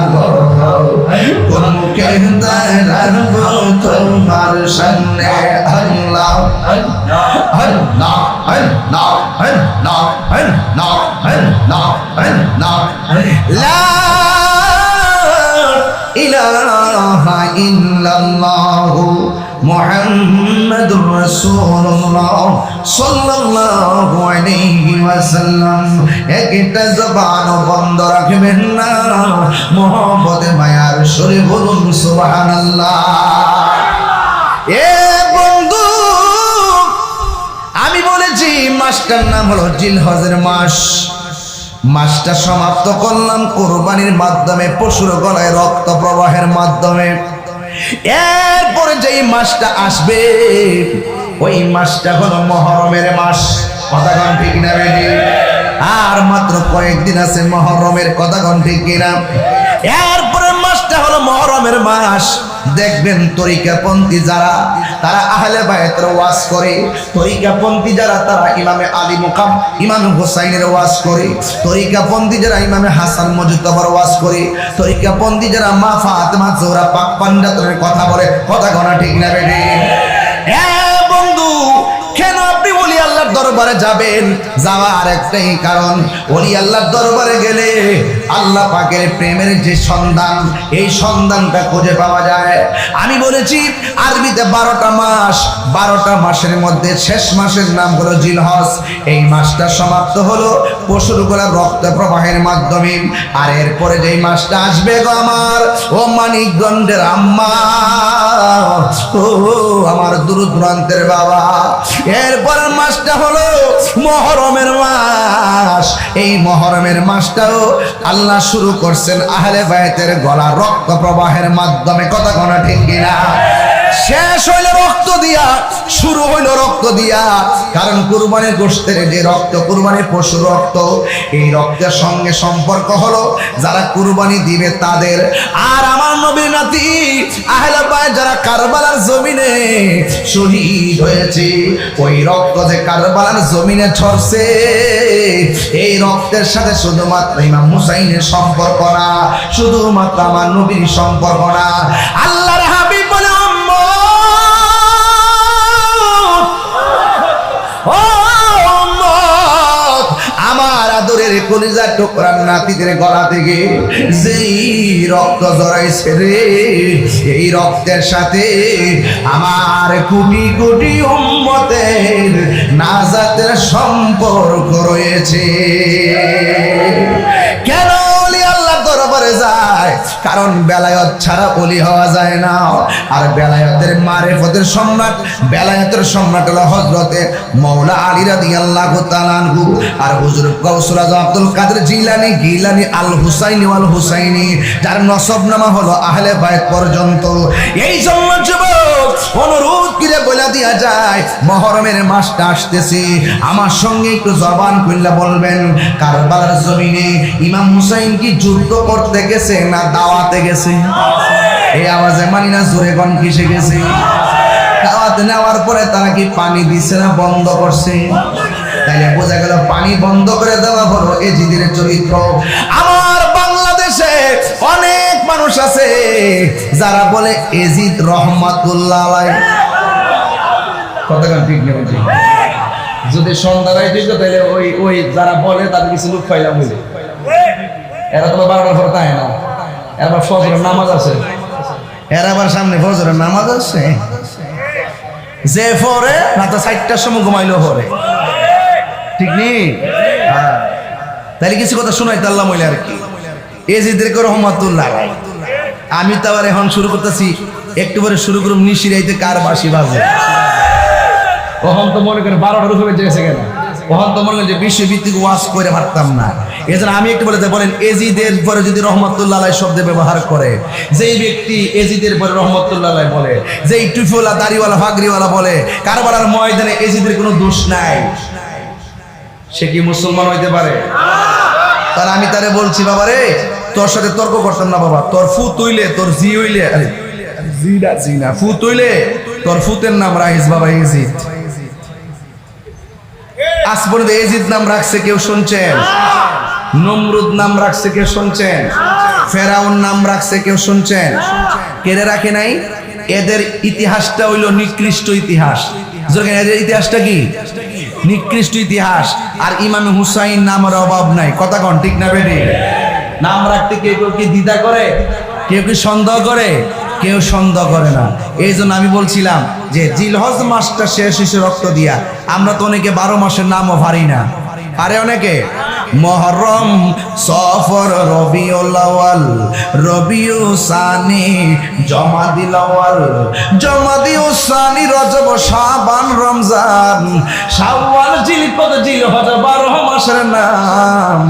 কোন মুখে দাঁড়াবো তোমার সামনে আল্লাহ আল্লাহ আল্লাহ আল্লাহ আল্লাহ আল্লাহ আল্লাহ লা ইলাহা ইল্লাল্লাহু মুহাম্মাদুর রাসূলুল্লাহ সাল্লাল্লাহু আলাইহি ওয়াসাল্লাম একটা জবান বন্ধ রাখবেন না মুহাম্মদে মায়ার সুরে বলুন সুবহানাল্লাহ এ বন্ধু আমি বলেছি মাসটার নাম হলো জিলহজের মাস মাসটা সমাপ্ত করলাম কুরবানির মাধ্যমে পশুর গলায় রক্ত প্রবাহের মাধ্যমে এরপরে যেই মাসটা আসবে ওই মাসটা হলো মুহররমের মাস কথা কোন ঠিক না বেটি আর মাত্র কয়েকদিন আছে মুহররমের কথা কোন ঠিক কিনা এরপরে মাসটা হলো মুহররমের মাস দেখবেন তরিকাপন্থী যারা তারা আহলে বায়তের ওয়াজ করে তরিকাপন্থী যারা তারা ইমামে আলী মুকাম ইমাম হুসাইনের ওয়াজ করে তরিকাপন্থী যারা ইমামে হাসান মুজতবার ওয়াজ করে তরিকাপন্থী যারা মা ফাতেমা জোহরা পাক পাঞ্জাতনের কথা বলে কথা গোনা ঠিক না বেটি এ বন্ধু কেন আপনি ওলি আল্লাহর দরবারে যাবেন যাওয়ার একটাই কারণ ওলি আল্লাহর দরবারে গেলে আল্লাহ পাকের প্রেমের যে সন্ধান এই সন্ধানটা খুঁজে পাওয়া যায় আমি বলেছি আরবিতে 12টা মাস 12টা মাসের মধ্যে শেষ মাসের নাম হলো জিলহজ এই মাসটা সমাপ্ত হলো পশুর গলার রক্ত প্রবাহের মাধ্যমে আর এরপরে যেই মাসটা আসবে গো আমার ও মানিকগঞ্জের আম্মা ও আমার দূরদূরান্তের বাবা এরপরের মাসটা হলো মুহররমের মাস এই মুহররমের মাসটাও আল্লাহ শুরু করছেন আহলে বায়তের গলা রক্ত প্রবাহের মাধ্যমে কথা কোনা ঠিক কিনা শেষ হইল রক্ত দিয়া শুরু হইল রক্ত দিয়া কারণ কুরবানির গোশতের যে রক্ত কুরবানির পশুর রক্ত এই রক্তের সঙ্গে সম্পর্ক হলো যারা কুরবানি দিবে তাদের আর আমার নবীর নাতি আহলে বায়ত যারা কারবালার জমিনে শহীদ হয়েছে ওই রক্ত যে কারবালার জমিনে ঝরছে এই রক্তের সাথে শুধুমাত্র ইমাম হুসাইনের সম্পর্ক না শুধুমাত্র আমার নবীর সম্পর্ক না আল্লাহর হাবিব বলে আমার আদরের কলিজার টুকরার নাতিদের গলা থেকে যেই রক্ত জড়াইছে রে এই রক্তের সাথে আমার কোটি কোটি উম্মতের নাজাতের সম্পর্ক রয়েছে কেন ওলি আল্লাহর দরবারে যায় কারণ বেলায়েত ছাড়া ওলি হওয়া যায় না। আর বেলায়েতের মারিফতের সম্রাট, বেলায়েতের সম্রাট হলো হযরতে মাওলা আলী রাদিয়াল্লাহু তাআলা আনহু। আর হুজুর গাউসুল আজম আব্দুল কাদের জিলানী, গিলানী, আল হুসাইনি ওয়াল হুসাইনি, যার নসবনামা হলো আহলে বাইত পর্যন্ত। এই জন্য যুবক অনুরোধ করে বলে দিয়া যায়, মুহররমের মাসটা আসতেছে, আমার সঙ্গে একটু জবান খুলে বলবেন, কারবালার জমিনে ইমাম হুসাইন কি যুদ্ধ করতে গেছে না দাওয়াতে গেছে? এই আওয়াজে মানি না, জোরে কোন কিসে গেছে? দাওয়াত নেওয়ার পরে তারা কি পানি দিছে না বন্ধ করছে? তাইলে বোঝা গেল পানি বন্ধ করে দেওয়া হলো এজিদের চরিত্র। আমার বাংলাদেশে অনেক মানুষ আছে যারা বলে এজিদ রহমাতুল্লাহ আলাইহি, কথাটা ঠিক নেই। যদি সন্ধ্যায় ঠিক তাহলে ওই যারা বলে তাদের কিছু লোক পাইলাম বলে, এরা তো 12টার পর তাই না, এরা ফজরের নামাজ আছে, এরা আবার সামনে ফজরের নামাজ আছে, যে পরে না তো 4টার সময় ঘুমাইলেও পরে, ঠিক নেই? তাহলে কিছু কথা শোনাইতে আল্লাহ মইলা আর কি। এজিদকে রহমাতুল্লাহ আলাইহি। আমি তো আবার এখন শুরু করতেছি, একটু পরে শুরু করুম নিশিরাইতে কার বাঁশি বাজে। ওহন তো মনে করে 12টার উপরে গেছে কেন, ওহন তো মনে করেন যে বিশ্বভিত্তিক ওয়াজ করে পারতাম না। এজন্য আমি একটু বলে বলেন, এজিদের পরে যদি রহমাতুল্লাহ আলাইহি শব্দ ব্যবহার করে, যেই ব্যক্তি এজিদের পরে রহমাতুল্লাহ আলাইহি বলে, যেই টুপিওয়ালা দাড়িওয়ালা ফাগরিওয়ালা বলে কারবালার ময়দানে এজিদের কোনো দোষ নাই, সে কি মুসলমান হইতে পারে? তার আমি তারে বলছি, বাবা রে তোর সাথে তর্ক করতাম না বাবা, তোর ফু তুইলে তোর জি হইলে, আরে জি না ফু তুইলে তোর ফুতের নাম রাইস বাবা এজিদ। আজ পর্যন্ত এজিদ নাম রাখছে কেউ শুনছেন? নমরুদ নাম রাখছে কেউ শুনছেন? ফেরাউন নাম রাখছে কেউ শুনছেন? কেড়ে রাখে নাই। এদের ইতিহাসটা হইল নিকৃষ্ট ইতিহাস। এদের ইতিহাসটা কি? নিকৃষ্ট ইতিহাস। আর ইমাম হুসাইন নামের অভাব নাই, কথা কন ঠিক না বেটি? নাম রাখতে কেউ কেউ কি দ্বিধা করে, কেউ কি সন্দেহ করে, কেউ সন্দেহ করে না। এই জন্য আমি বলছিলাম যে জিলহজ মাসটা শেষ হয়েছে রক্ত দিয়া, আমরা তো অনেকে 12 মাসের নামও পারি না, আরে অনেকে মুহররম, সফর, রবিউল আউয়াল, রবিউল সানি, জমাদিল আউয়াল, জমাদিল সানি, রজব, শাবান, রমজান, শাওয়াল, জিলকদ, জিলহজ, 12 মাসের নাম।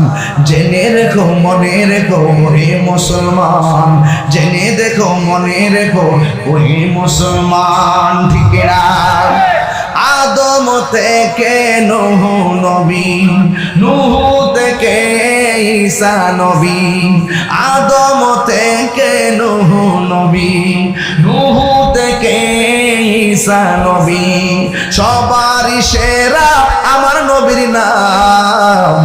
জেনে রেখো মনে রেখো ওহে মুসলমান, জেনে দেখো মনে রেখো ওহে মুসলমান, ঠিক না? আদম থেকে নূহ নবী, নূহ থেকে ঈসা নবী, আদম থেকে নূহ নবী, নূহ থেকে ঈসা নবী, সবারই সেরা আমার নবীর নাম।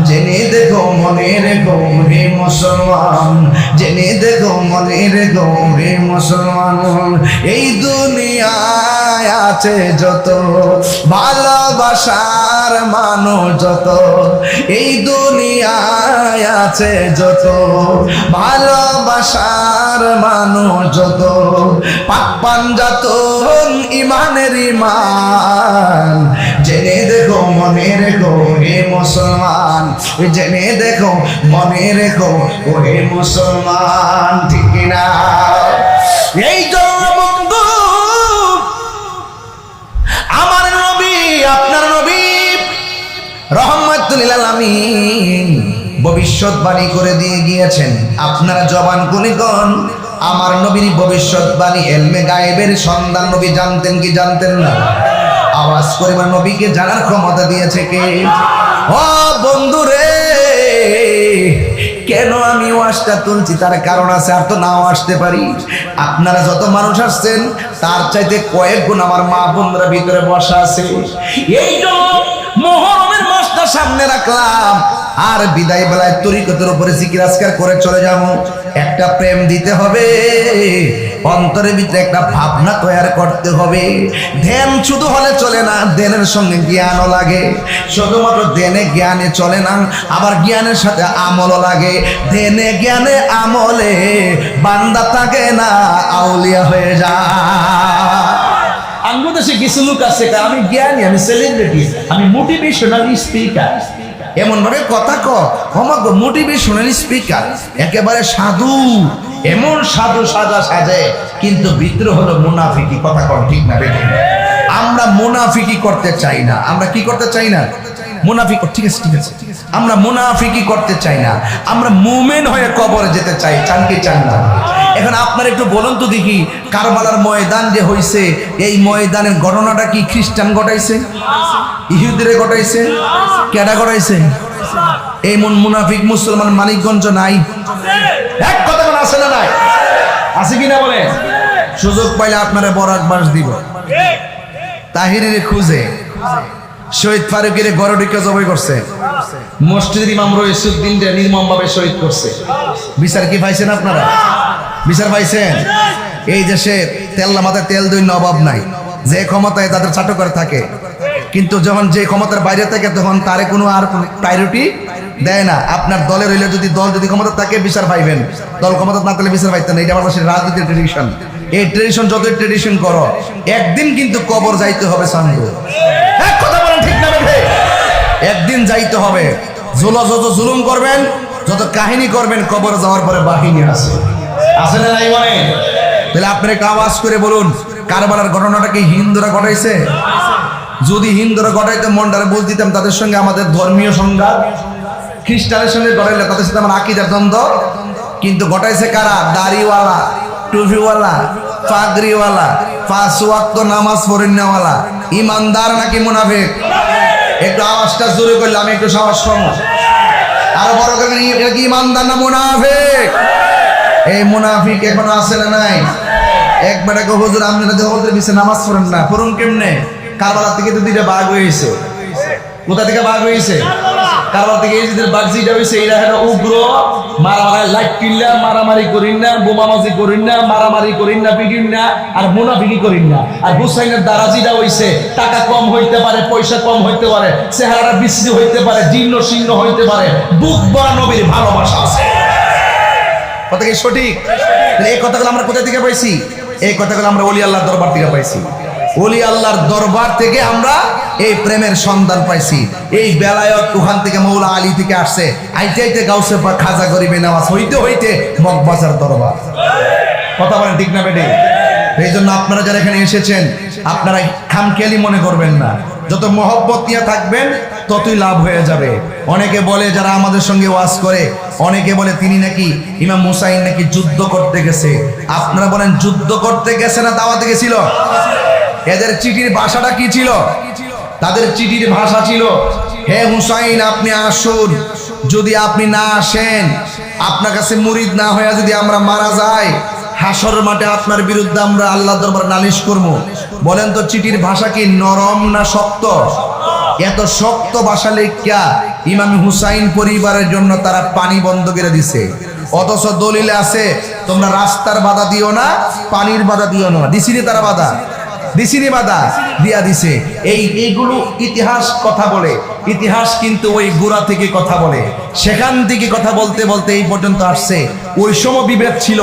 জেনে দেখো মনে রেখো হে মুসলমান, জেনে দেখো মনে রেখো হে মুসলমান। এই দুনিয়ায় আছে যত ভালোবাসার মানুষ, যত এই দুনিয়ায় আছে যত ভালোবাসার মানুষ, যত পাক পাঞ্জাতন ইমানের ইমান। জেনে দেখো মনে রেখো হে মুসলমান, জেনে দেখো মনে রেখো হে মুসলমান, ঠিক না? এই জন্য বন্ধু, আমার নবী আপনার নবী রহমাতুল লিল আলামিন ভবিষ্যৎবাণী করে দিয়ে গিয়েছেন। আপনারা জবান খুলে কোন আমার নবীর ভবিষ্যৎবাণী, ইলমে গায়েবের সন্ধান নবী জানতেন কি জানতেন না? আওয়াজ করে নবীকে জানার ক্ষমতা দিয়েছে কে? ও বন্ধু রে, কেন আমি ওয়াজটা তুলছি তার কারণ আছে, আর তো নাও আসতে পারি। আপনারা যত মানুষ আসছেন তার চাইতে কয়েক গুণ আমার মা বোনরা ভিতরে বসা আছে। এই জন্য মুহররমের মাসটা সামনে রাখলাম, আর বিদায় বেলায় তরিকতের উপরে জিকির আজকার করে চলে যাবো। একটা প্রেম দিতে হবে, অন্তরের ভিতরে একটা ভাবনা তৈরি করতে হবে। ধ্যান শুধু হলে চলে না, ধ্যানের সঙ্গে জ্ঞানও লাগে। শুধুমাত্র ধ্যানে জ্ঞানে চলে না, আবার জ্ঞানের সাথে আমলও লাগে। ধ্যানে জ্ঞানে আমলে বান্দা থাকে না, আউলিয়া হয়ে যায়। বাংলাদেশে কিছু লোক আছে, আমি জ্ঞানী, আমি সেলিব্রিটি, আমি মোটিভেশনাল স্পিকার, এমন ভাবে কথা আমাকে মোটিভেশনাল স্পিকার, একেবারে সাধু, এমন সাধু সাজে, কিন্তু ভিতরে হলো মুনাফিকি। কথা কন ঠিক না বেঠিক? আমরা মুনাফিকি করতে চাই না। আমরা কি করতে চাই না? মুনাফিক। ঠিক আছে, ঠিক আছে, আমরা মুনাফিকি করতে চাই না। আমরা মুমিন হয়ে কবরে যেতে চাই। চান কি চান না? এখন আপনারা একটু বলুন তো দেখি, কারবালার ময়দান যে হইছে, এই ময়দানের ঘটনাটা কি খ্রিস্টান ঘটাইছে? ইহুদিরে ঘটাইছে? কেডা ঘটাইছে? এই মুনাফিক মুসলমান মানিকগঞ্জ নাই? এক কথা বলে আছে না নাই? আছে কিনা বলে? সুযোগ পাইলে আপনারা বরাক বাস দিব। তাহিরের খুঁজে শহীদ ফারুকের গড় ঢুকে জবাই করছে। মসজিদের ইমাম রইসুদ্দিন নির্মম ভাবে শহীদ করছে। বিচার কি পাইছেন আপনারা? বিচার পাইছেন? এই দেশে তেল মাথায় তেল দুই নবাব নাই, যে ক্ষমতায় তাদের চাটু করে থাকে, কিন্তু যখন যে ক্ষমতার বাইরে থাকে তখন তারে কোনো আর প্রায়োরিটি দেয় না। আপনার দলের হইলে যদি দল যদি ক্ষমতা থাকে বিচার পাইবেন, দল ক্ষমতা না থাকলে বিচার পাইতেন না। এটা আমার পাশে রাজনীতির ট্রেডিশন। এই ট্রেডিশন যতই ট্রেডিশন করো, একদিন কিন্তু কবর যাইতে হবে। সান্ধু এক কথা বলেন ঠিক না বেঠে? একদিন যাইতে হবে। যত জুলুম করবেন, যত কাহিনী করবেন, কবর যাওয়ার পরে বাহিনী আছে না নাই? মানে তাহলে আপনি একটা আওয়াজ করে বলুন, কারবালার ঘটনাটা কি হিন্দুরা ঘটাইছে? যদি হিন্দুরা ঘটাইতে মনটারে বুঝ দিতাম, তাদের সঙ্গে আমাদের ধর্মীয় সংঘাত, খ্রিস্টানের সঙ্গে ঘটাইলে তাদের সাথে আমার আকীদার দ্বন্দ্ব। কিন্তু ঘটাইছে কারা? দাড়িওয়ালা, টুপিওয়ালা, পাগড়িওয়ালা, 5 ওয়াক্ত নামাজ পড়েনওয়ালা। ইমানদার নাকি মুনাফিক? একটু আওয়াজটা জোরে করলে আমি একটু সাহস কম। আর বড় করে এটা কি ইমানদার না মুনাফিক? এই মুনাফিক এখন আছে না নাই? একবার কো হুজুর আপনারা যে ওদের পিছে নামাজ পড়েন না, পড়ুন কেমনে? কারবালা থেকে তো দুইটা বাঘ হয়েছে। কোথা থেকে বাঘ হয়েছে? কারবালা থেকে। এই যে বাঘ যেটা হয়েছে, এরা হলো উগ্র, মারামারি, লাইট কিল্লা, মারামারি করিন না, বোমাবাজি করিন না, মারামারি করিন না, পিটিন না, আর মুনাফিকি করিন না। আর হুসাইনের দ্বারা যেটা হয়েছে, টাকা কম হইতে পারে, পয়সা কম হইতে পারে, চেহারাটা বিশ্রী হইতে পারে, জীর্ণ শীর্ণ হইতে পারে, বুক বা নবীর ভালোবাসা আছে। কথা কি সঠিক? এই কথাগুলো আমরা কোথা থেকে পাইছি? এই কথাগুলো আমরা ওলি আল্লাহর দরবার থেকে পাইছি। ওলি আল্লাহর দরবার থেকে আমরা এই প্রেমের সন্ধান পাইছি। এই বেলায়ত ওখান থেকে মৌলা আলী থেকে আসছে। আইতে আইতে গাউসে পাক খাজা গরিবে নামাজ হইতে হইতে মগবাজার দরবার। কথা বলেন ঠিক না বেটে? এই জন্য আপনারা যারা এখানে এসেছেন, আপনারা খামখেয়ালি মনে করবেন না। যত মহব্বত নিয়ে থাকবেন, ততই লাভ হয়ে যাবে। অনেকে বলে, যারা আমাদের সঙ্গে ওয়াজ করে, অনেকে বলে তিনি নাকি ইমাম হুসাইন নাকি যুদ্ধ করতে গেছে। আপনারা বলেন যুদ্ধ করতে গেছে না দাওয়াতে গেছিল? এদের চিঠির ভাষাটা কি ছিল? তাদের চিঠির ভাষা ছিল, হে হুসাইন আপনি আসুন, যদি আপনি না আসেন, আপনার কাছে মুরিদ না হয়ে যদি আমরা মারা যাই, হাসর মাঠে আপনার বিরুদ্ধে আমরা আল্লাহ দরবার নালিশ করব। বলেন তো চিঠির ভাষা কি নরম না শক্ত? এত শক্ত ভাষা লেখা ইমাম হুসাইন পরিবারের জন্য তারা পানি বন্ধ করে দিছে। অথচ দলিলে আছে, তোমরা রাস্তার বাধা দিও না, পানির বাধা দিও না। দিছিনি তারা বাধা? দিছিনি বাধা? দিয়া দিছে। এইগুলো ইতিহাস কথা বলে। ইতিহাস কিন্তু ওই গোড়া থেকে কথা বলে। সেখান থেকে কথা বলতে বলতে এই পর্যন্ত আসছে। ওই সময় বিভেদ ছিল,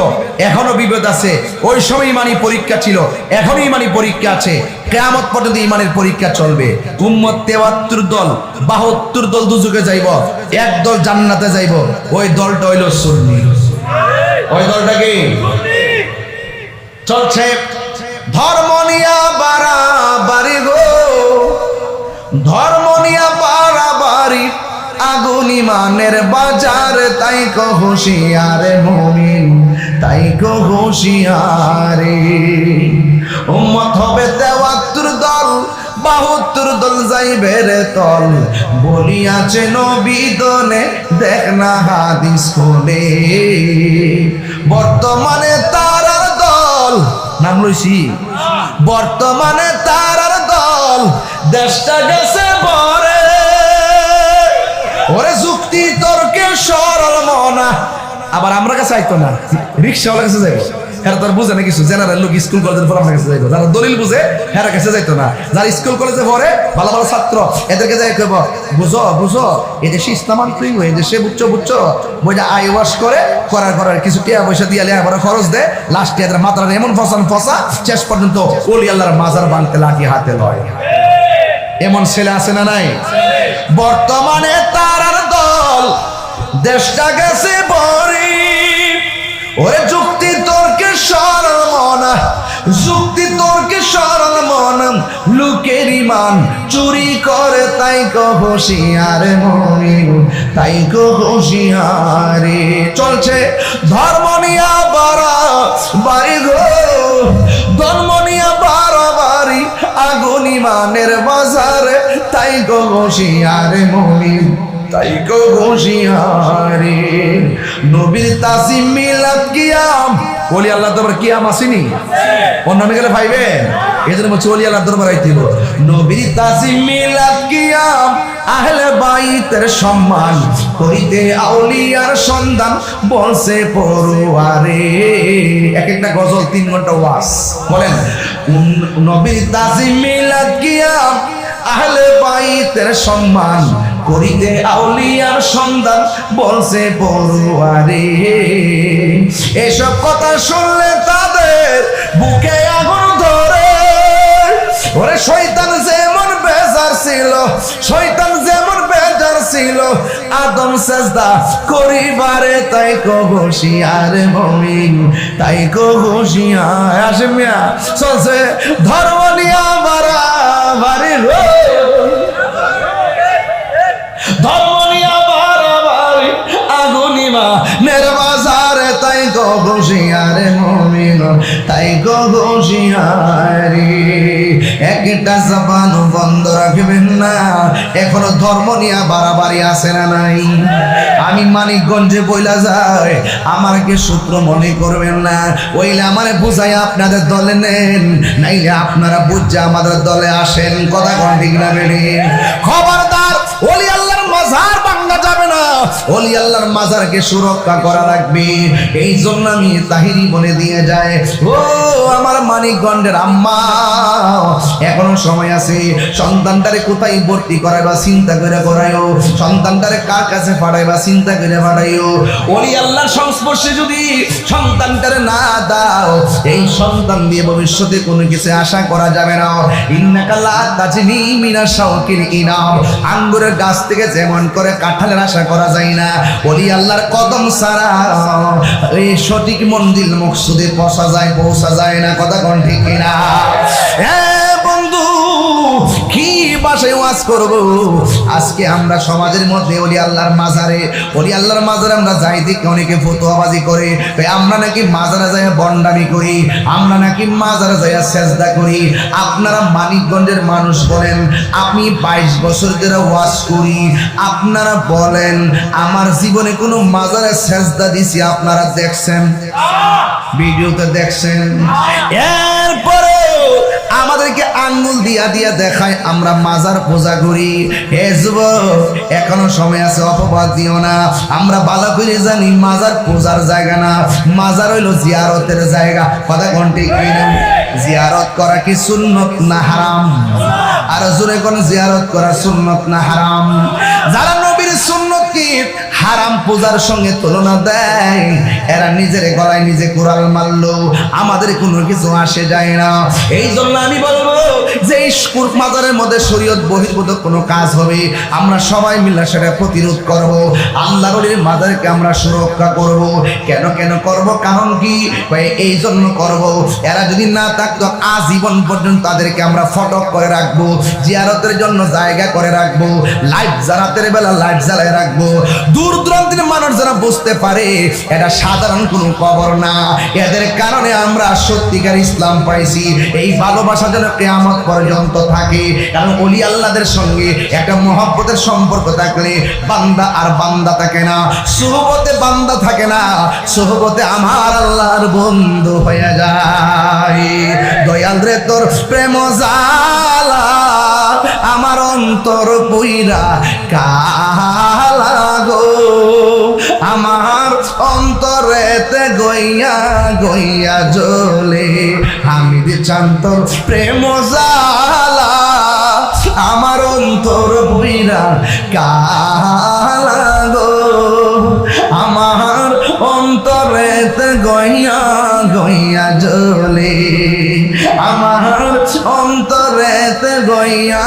এখনো বিভেদ আছে। ওই সময় ইমানি পরীক্ষা ছিল, এখনো ইমানি পরীক্ষা আছে। কিয়ামত পর্যন্ত ইমানের পরীক্ষা চলবে। উম্মত 73 দল, 72 দল দুজকে যাইব, এক দল জান্নাতে যাইব। ওই দলটা হইল সুন্নি। ওই দলটা কি চলছে? ধর্ম নিয়া বাড়াবাড়ি গো, ধর্ম নিয়া বাড়াবাড়ি, আগুন ইমানের বাজার, তাই কো হুঁশিয়ারে মুমিন, তাই কো হুঁশিয়ারে। উম্মত হবে 73 দল, 72 দল যাইবে রে তল, বলিয়াছে নবী দনে, দেখ না হাদিস খোলে। বর্তমানে তারার দল, নাম লইছি, বর্তমানে তারার দল, দেশটা গেছে বরে, ওরে যুক্তি তর্কে সরল মনা। আবার আমরা কাছে আইতো না, রিক্সাওয়ালার কাছে যাইব, এরা তো আর বুঝে না কিছু। জেনারেল লোক স্কুল কলেজের পর আপনার কাছে যাইব, যারা দলিল বুঝে হেরা কাছে যাইতো না। যারা স্কুল কলেজে পড়ে, ভালো ভালো ছাত্র, এদেরকে যাই কইব, বুঝো বুঝো এই দেশে ইসলাম আনতে হইব, এই দেশে বুঝছো বুঝছো, বইটা আই ওয়াশ করার কিছু টিয়া পয়সা দিয়ে লেখাপড়া খরচ দেয়, লাস্টে এদের মাথাটা এমন ফসা শেষ পর্যন্ত ওলি আল্লাহর মাজার বানতে লাঠি হাতে লয়। এমন ছেলে আছে না নাই? বর্তমানে তারার দল দেশটা গেছে বরি। ওরে যুক্তি তর্কে সরল মন, যুক্তি তর্কে সরল মন, লোকের ইমান চুরি করে তাই কো হুঁশিয়ার মুমিন, তাই কো হুঁশিয়ারে। চলছে ধর্ম নিয়া বাড়া বাড়ি গো, ধর্ম নিয়া বাড়া বাড়ি, আগুন ইমানের বাজারে, তাই কো হুঁশিয়ার মুমিন, তাই কো হুঁশিয়ারে। নবীর তাসিম মিলাদ কিয়াম, ওলি আল্লাহ দরবার কিয়াম আসেনি? অন্যান্য গেলে পাইবেন, এই জন্য বলছি ওলি আল্লাহ দরবার আইতে হবে। নবীর তাসিম মিলাদ কিয়াম, আহলে বাইতের সম্মান করিতে আউলিয়ার সন্ধান, বলছে পড়ুয়ারে। এক একটা গজল 3 ঘন্টা ওয়াজ। বলেন নবীর তাসিম মিলাদ কিয়াম, আহলে বাইতের সম্মান করিতে আউলিয়ার সন্ধান, বলছে পড়ুয়ারে। এসব কথা শুনলে তাদের বুকে আগুন ধরে। ওরে শয়তান যেমন বেজার ছিল, শয়তান যেমন বেজার ছিল আদম সেজদা করিবারে, তাই কো হুঁশিয়ার মুমিন, তাই কো হুঁশিয়ার। হাশেম মিয়া চলছে ধর্ম নিয়া বাড়াবাড়ি গো, ধর্ম নিয়া বাড়াবাড়ি, আগুন ইমানের বাজারে, তাই কো হুঁশিয়ার মুমিন, তাই কো হুঁশিয়ারি। একটা জবান বন্ধ রাখবেন না। এখনো ধর্ম নিয়া বাড়াবাড়ি আছে না নাই? আমি মানিকগঞ্জে বইলা যায়, আমাকে সূত্র মনে করবেন না। ওইলে আমারে বুঝাই আপনাদের দলে নেন, নাইলে আপনারা বুঝা আমাদের দলে আসেন। কথা কোন ঠিক না বেড়ে? খবরদার ওলি আল্লাহর মাজার ভাঙা যাবে না, ওলি আল্লাহর মাজারকে সুরক্ষা করা লাগবে। এই জন্য আমি তাহিরি বলে দিয়ে যায়, ও আমার মানিকগঞ্জের আম্মা, এখনো সময় আছে। সন্তানটারে কোথায় ভর্তি করাইবা চিন্তা করে করাইও, সন্তানটারে কার কাছে পাঠাইবা চিন্তা করে পাঠাইও। ওলি আল্লাহর সংস্পর্শে যদি সন্তানটারে না দাও, এই সন্তান দিয়ে ভবিষ্যতে কোনো কিছু আশা করা যাবে না। ইন্নাকা লা তাজনি মিনাশ শাওকিল ইনাম, আঙ্গুরের গাছ থেকে যেমন করে কাঁঠালের আশা করা যায় না, ওলি আল্লাহর কদম ছাড়া এই সঠিক মঞ্জিল মকসুদে পৌঁছা যায় না। কথা কোন ঠিক কিনা? হ্যাঁ বন্ধু, কি বাসায় ওয়াজ করব? আজকে আমরা সমাজের মধ্যে ওলি আল্লাহর মাজারে, ওলি আল্লাহর মাজারে আমরা যাই দেখি অনেকে ফতোয়াবাজি করে, আমরা নাকি মাজারে যাই বন্ডামি করি, আমরা নাকি মাজারে যাই সেজদা করি। আপনারা মানিকগঞ্জের মানুষ বলেন, আমি 22 বছর ধরে ওয়াজ করি, আপনারা বলেন আমার জীবনে কোনো মাজারে সেজদা দিছি আপনারা দেখছেন? ভিডিওতে দেখছেন? এরপরে আমাদেরকে আঙ্গুল দিয়া দিয়া দেখায় আমরা মাজার পূজা করি। হে যুবক, এখনো সময় আছে, অপবাদ দিও না। আমরা ভালো করে জানি মাজার পূজার জায়গা না, মাজার হইলো জিয়ারতের জায়গা। কথা কোন ঠিক কিনা? জিয়ারত করা কি সুন্নত না হারাম? আর জোরে কোন জিয়ারত করা সুন্নত না হারাম? যারা নবীর সুন্নত কি হারাম পূজার সঙ্গে তুলনা দেয়, এরা নিজের গলায় নিজে কুড়াল মারলো, আমাদের কোনো কিছু আসে যায় না। এই জন্য আমি বলবো যে এই মাজারের মধ্যে শরীয়ত বহির্ভূত কোনো কাজ হবে, আমরা সবাই মিলে সেটা প্রতিরোধ করব। আল্লাহর ওলির মাজারকে আমরা সুরক্ষা করব। কেন কেন করব? কারণ কি? এই জন্য করব, এরা যদি না থাকতো আজীবন পর্যন্ত তাদেরকে আমরা ফটক করে রাখবো, জিয়ারতের জন্য জায়গা করে রাখবো, লাইট রাতের বেলা লাইট জ্বালায় রাখবো। দূর দূরান্তের মানুষ যারা বুঝতে পারে এটা সাধারণ কোনো কবর না, এদের কারণে আমরা সত্যিকার ইসলাম পাইছি। এই ভালোবাসা যেন কিয়ামত পর্যন্ত থাকে। কারণ ওলি আল্লাহদের সঙ্গে একটা মহব্বতের সম্পর্ক থাকলে বান্দা আর বান্দা থাকে না, সুহবতে বান্দা থাকে না, সুহবতে আমার আল্লাহর বন্ধু হয়ে যায়। দয়াল রে তোর প্রেম জালা আমার অন্তর পুইরা কালা গো, আমার অন্তরেতে গইয়া গইয়া জ্বলে, আমি দিছান তোর প্রেম জালা আমার অন্তর পুইরা কালা গো, আমার অন্তরেতে গইয়া গইয়া জ্বলে, আমার অন্তরেতে গইয়া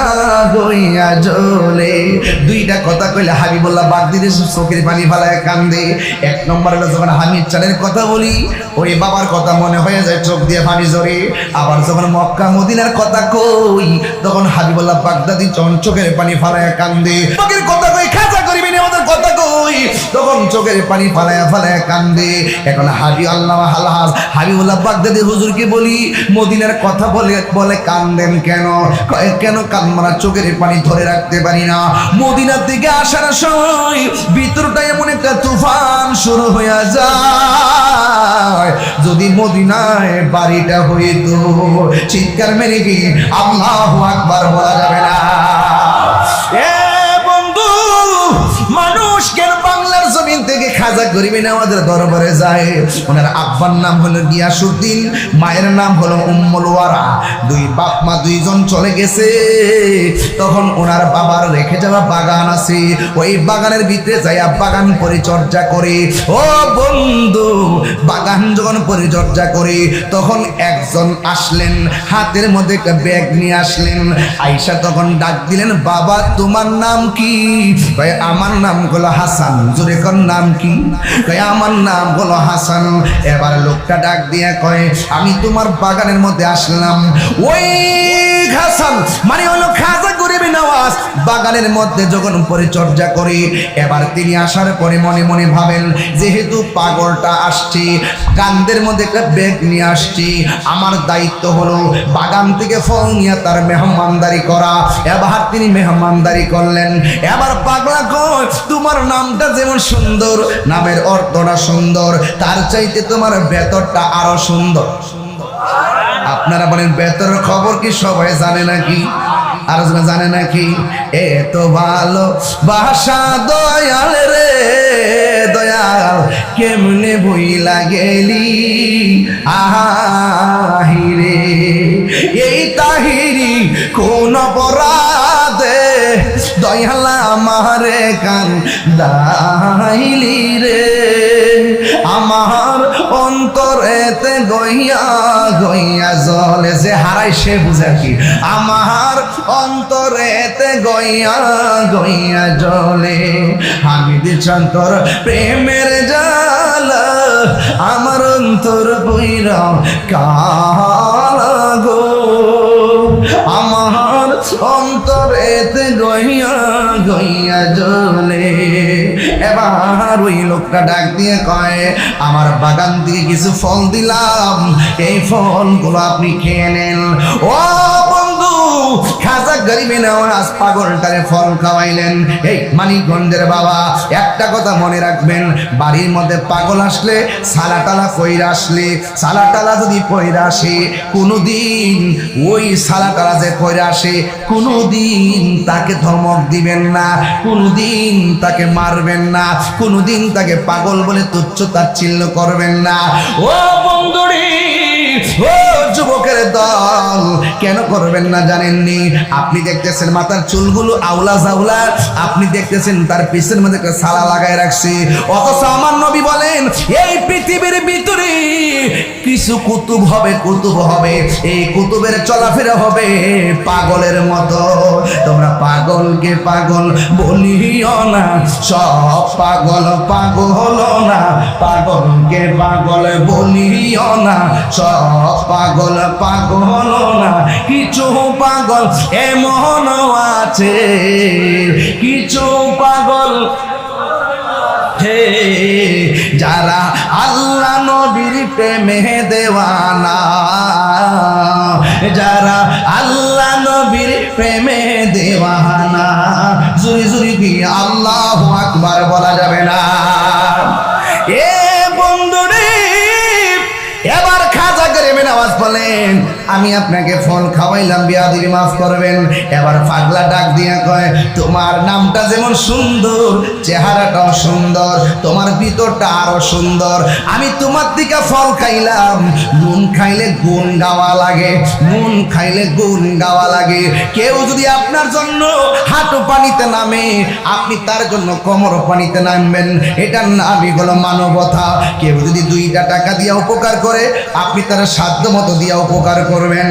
গইয়া জ্বলে। দুইটা কথা কইলে হাবিবুল্লাহ বাগ দিতে চোখের পানি ফালায় কান্দে। এক নম্বর হলো যখন হামিদ চাঁদের কথা বলি ওই বাবার কথা মনে হয়ে যায়, চোখ দিয়ে পানি ঝরে। আবার যখন মক্কা মদিনার কথা কই তখন হাবিবুল্লাহ বাগদাদি চোখের পানি ফালায় কান্দে। চোখের কথা কই খাজা করিবি আমাদের কথা কই তখন চোখের পানি ফালায়া ফালায়া কান্দে। এখন হাবিবুল্লাহ বাগদাদি হুজুরকে বলি মদিনার কথা বলে বলে কান্দেন কেন? কেন কান্না? চোখের পানি ধরে রাখতে পারি না। মদিনার দিকে আসার সময় ভিতরটা এমন একটা তুফান শুরু হয়ে যায়। যদি মদিনায় বাড়িটা হইতো চিৎকার মেরে কি আল্লাহু আকবার বলা যাবে না? মানুষ কেন বাংলার জমিন থেকে খাজা গরিবে আমাদের দরবারে যায়? ওনার আব্বার নাম হলো গিয়াসউদ্দিন, মায়ের নাম হলো উম্মুল ওয়ারা। দুই বাপ মা দুইজন চলে গেছে। তখন ওনার বাবার রেখে যাওয়া বাগান আছে, ওই বাগানের ভিতরে যাইয়া বাগান পরিচর্যা করে। ও বন্ধু, বাগান যখন পরিচর্যা করে তখন একজন আসলেন, হাতের মধ্যে একটা ব্যাগ নিয়ে আসলেন। আয়েশা তখন ডাক দিলেন, বাবা তোমার নাম কি? আমার নাম হলো হাসান। জোরে কোন নাম কি? আমার নাম হলো হাসান। এবার লোকটা ডাক দিয়ে কয়, আমি তোমার বাগানের মধ্যে আসলাম। ওই হাসান মানে হলো খাজা গরিবে নওয়াজ বাগানের মধ্যে যখন পরিচর্যা করে, এবার তিনি আসার পরে মনে মনে ভাবেন যেহেতু পাগলটা আসছে, কান্দের মধ্যে একটা ব্যাগ নিয়ে আসছি, আমার দায়িত্ব হলো বাগান থেকে ফল নিয়ে তার মেহমানদারি করা। এবার তিনি মেহমানদারি করলেন। এবার পাগলা কয়, তোমার নামটা যেমন সুন্দর, নামের অর্থটা সুন্দর, তার চাইতে তোমার ভেতরটা আরো সুন্দর। আপনারা বলেন ভেতরের খবর কি সবাই জানে নাকি? আর জানে নাকি? এত ভালো বাসা দয়াল রে দয়াল কেমনে বইলা গেলি আহিরে। এই তাহিরি কোন অপরাধে দয়াল আমারে কান দাইলি রে। আমার অন্তরেতে গইয়া গইয়া জলে, যে হারাই সে বুঝে কি। আমার অন্তরেতে গইয়া গইয়া জলে, হামিদ চন্তর প্রেমের জালা, আমার অন্তর বইরা কালা গো। আমার অন্তরেতে গইয়া গইয়া জলে। এবার ওই লোকটা ডাক দিয়ে কয়, আমার বাগান থেকে কিছু ফল দিলাম, এই ফলগুলো আপনি খেয়ে নেন। ও বন্ধু, খাজা গরিবে নওয়াজ পাগলটারে ফল খাওয়াইলেন। এই মানিকগঞ্জের বাবা একটা কথা মনে রাখবেন, বাড়ির মধ্যে পাগল আসলে সালাটালা কইরা আসলে, সালাটালা যদি পয়রা আসে কোনোদিন ওই সালাটালা যে পয়রা আসে কোনোদিন তাকে ধমক দিবেন না, কোনোদিন তাকে মারবেন না, কোনোদিন তাকে পাগল বলে তুচ্ছ তাচ্ছিল্য করবেন না। ও বন্ধুরে, ও যুবকের দল, কেন করবেন না জানেননি? আপনি দেখতেছেন মাথার চুলগুলো আউলা জাউলা, আপনি দেখতেছেন তার পিছের মধ্যে একটা সালা লাগায় রাখছে, অথচ আমার নবী বলেন এই পৃথিবীর ভিতরে কিছু কুতুব হবে, কুতুব হবে, এই কুতুবের চলাফেরা হবে পাগলের মতো। তোমরা পাগলকে পাগল বলিও না, সব পাগল পাগল না, পাগলকে পাগল বলিও না, সব পাগল পাগল না, কিছু পাগল এমন আছে, কিছু পাগল যারা আল্লাহ নবীর প্রেমে দেওয়ানা, যারা আল্লাহ নবীর প্রেমে দেওয়ানা। জুরি জুরি কি আল্লাহু আকবার বলা যাবে না? এ বন্ধুরে, এবার খাজা গরিবে নওয়াজ বলেন, আমি আপনাকে ফল খাওয়াইলাম, বিয়াদবি মাফ করবেন। এবার পাগলা ডাক দিয়া কয়, তোমার নামটা যেমন সুন্দর, চেহারাটাও সুন্দর, তোমার ভিতরটা আরো সুন্দর। আমি তোমার দিকে ফল খাইলাম, নুন খাইলে গুণ গাওয়া লাগে, নুন খাইলে গুণ গাওয়া লাগে। কেউ যদি আপনার জন্য হাঁটু পানিতে নামে, আপনি তার জন্য কোমর পানিতে নামবেন, এটার নামই হলো মানবতা। কেউ যদি 2টা টাকা দিয়া উপকার করে, আপনি তার সাধ্য মতো দিয়া উপকার করবেন। করবেন।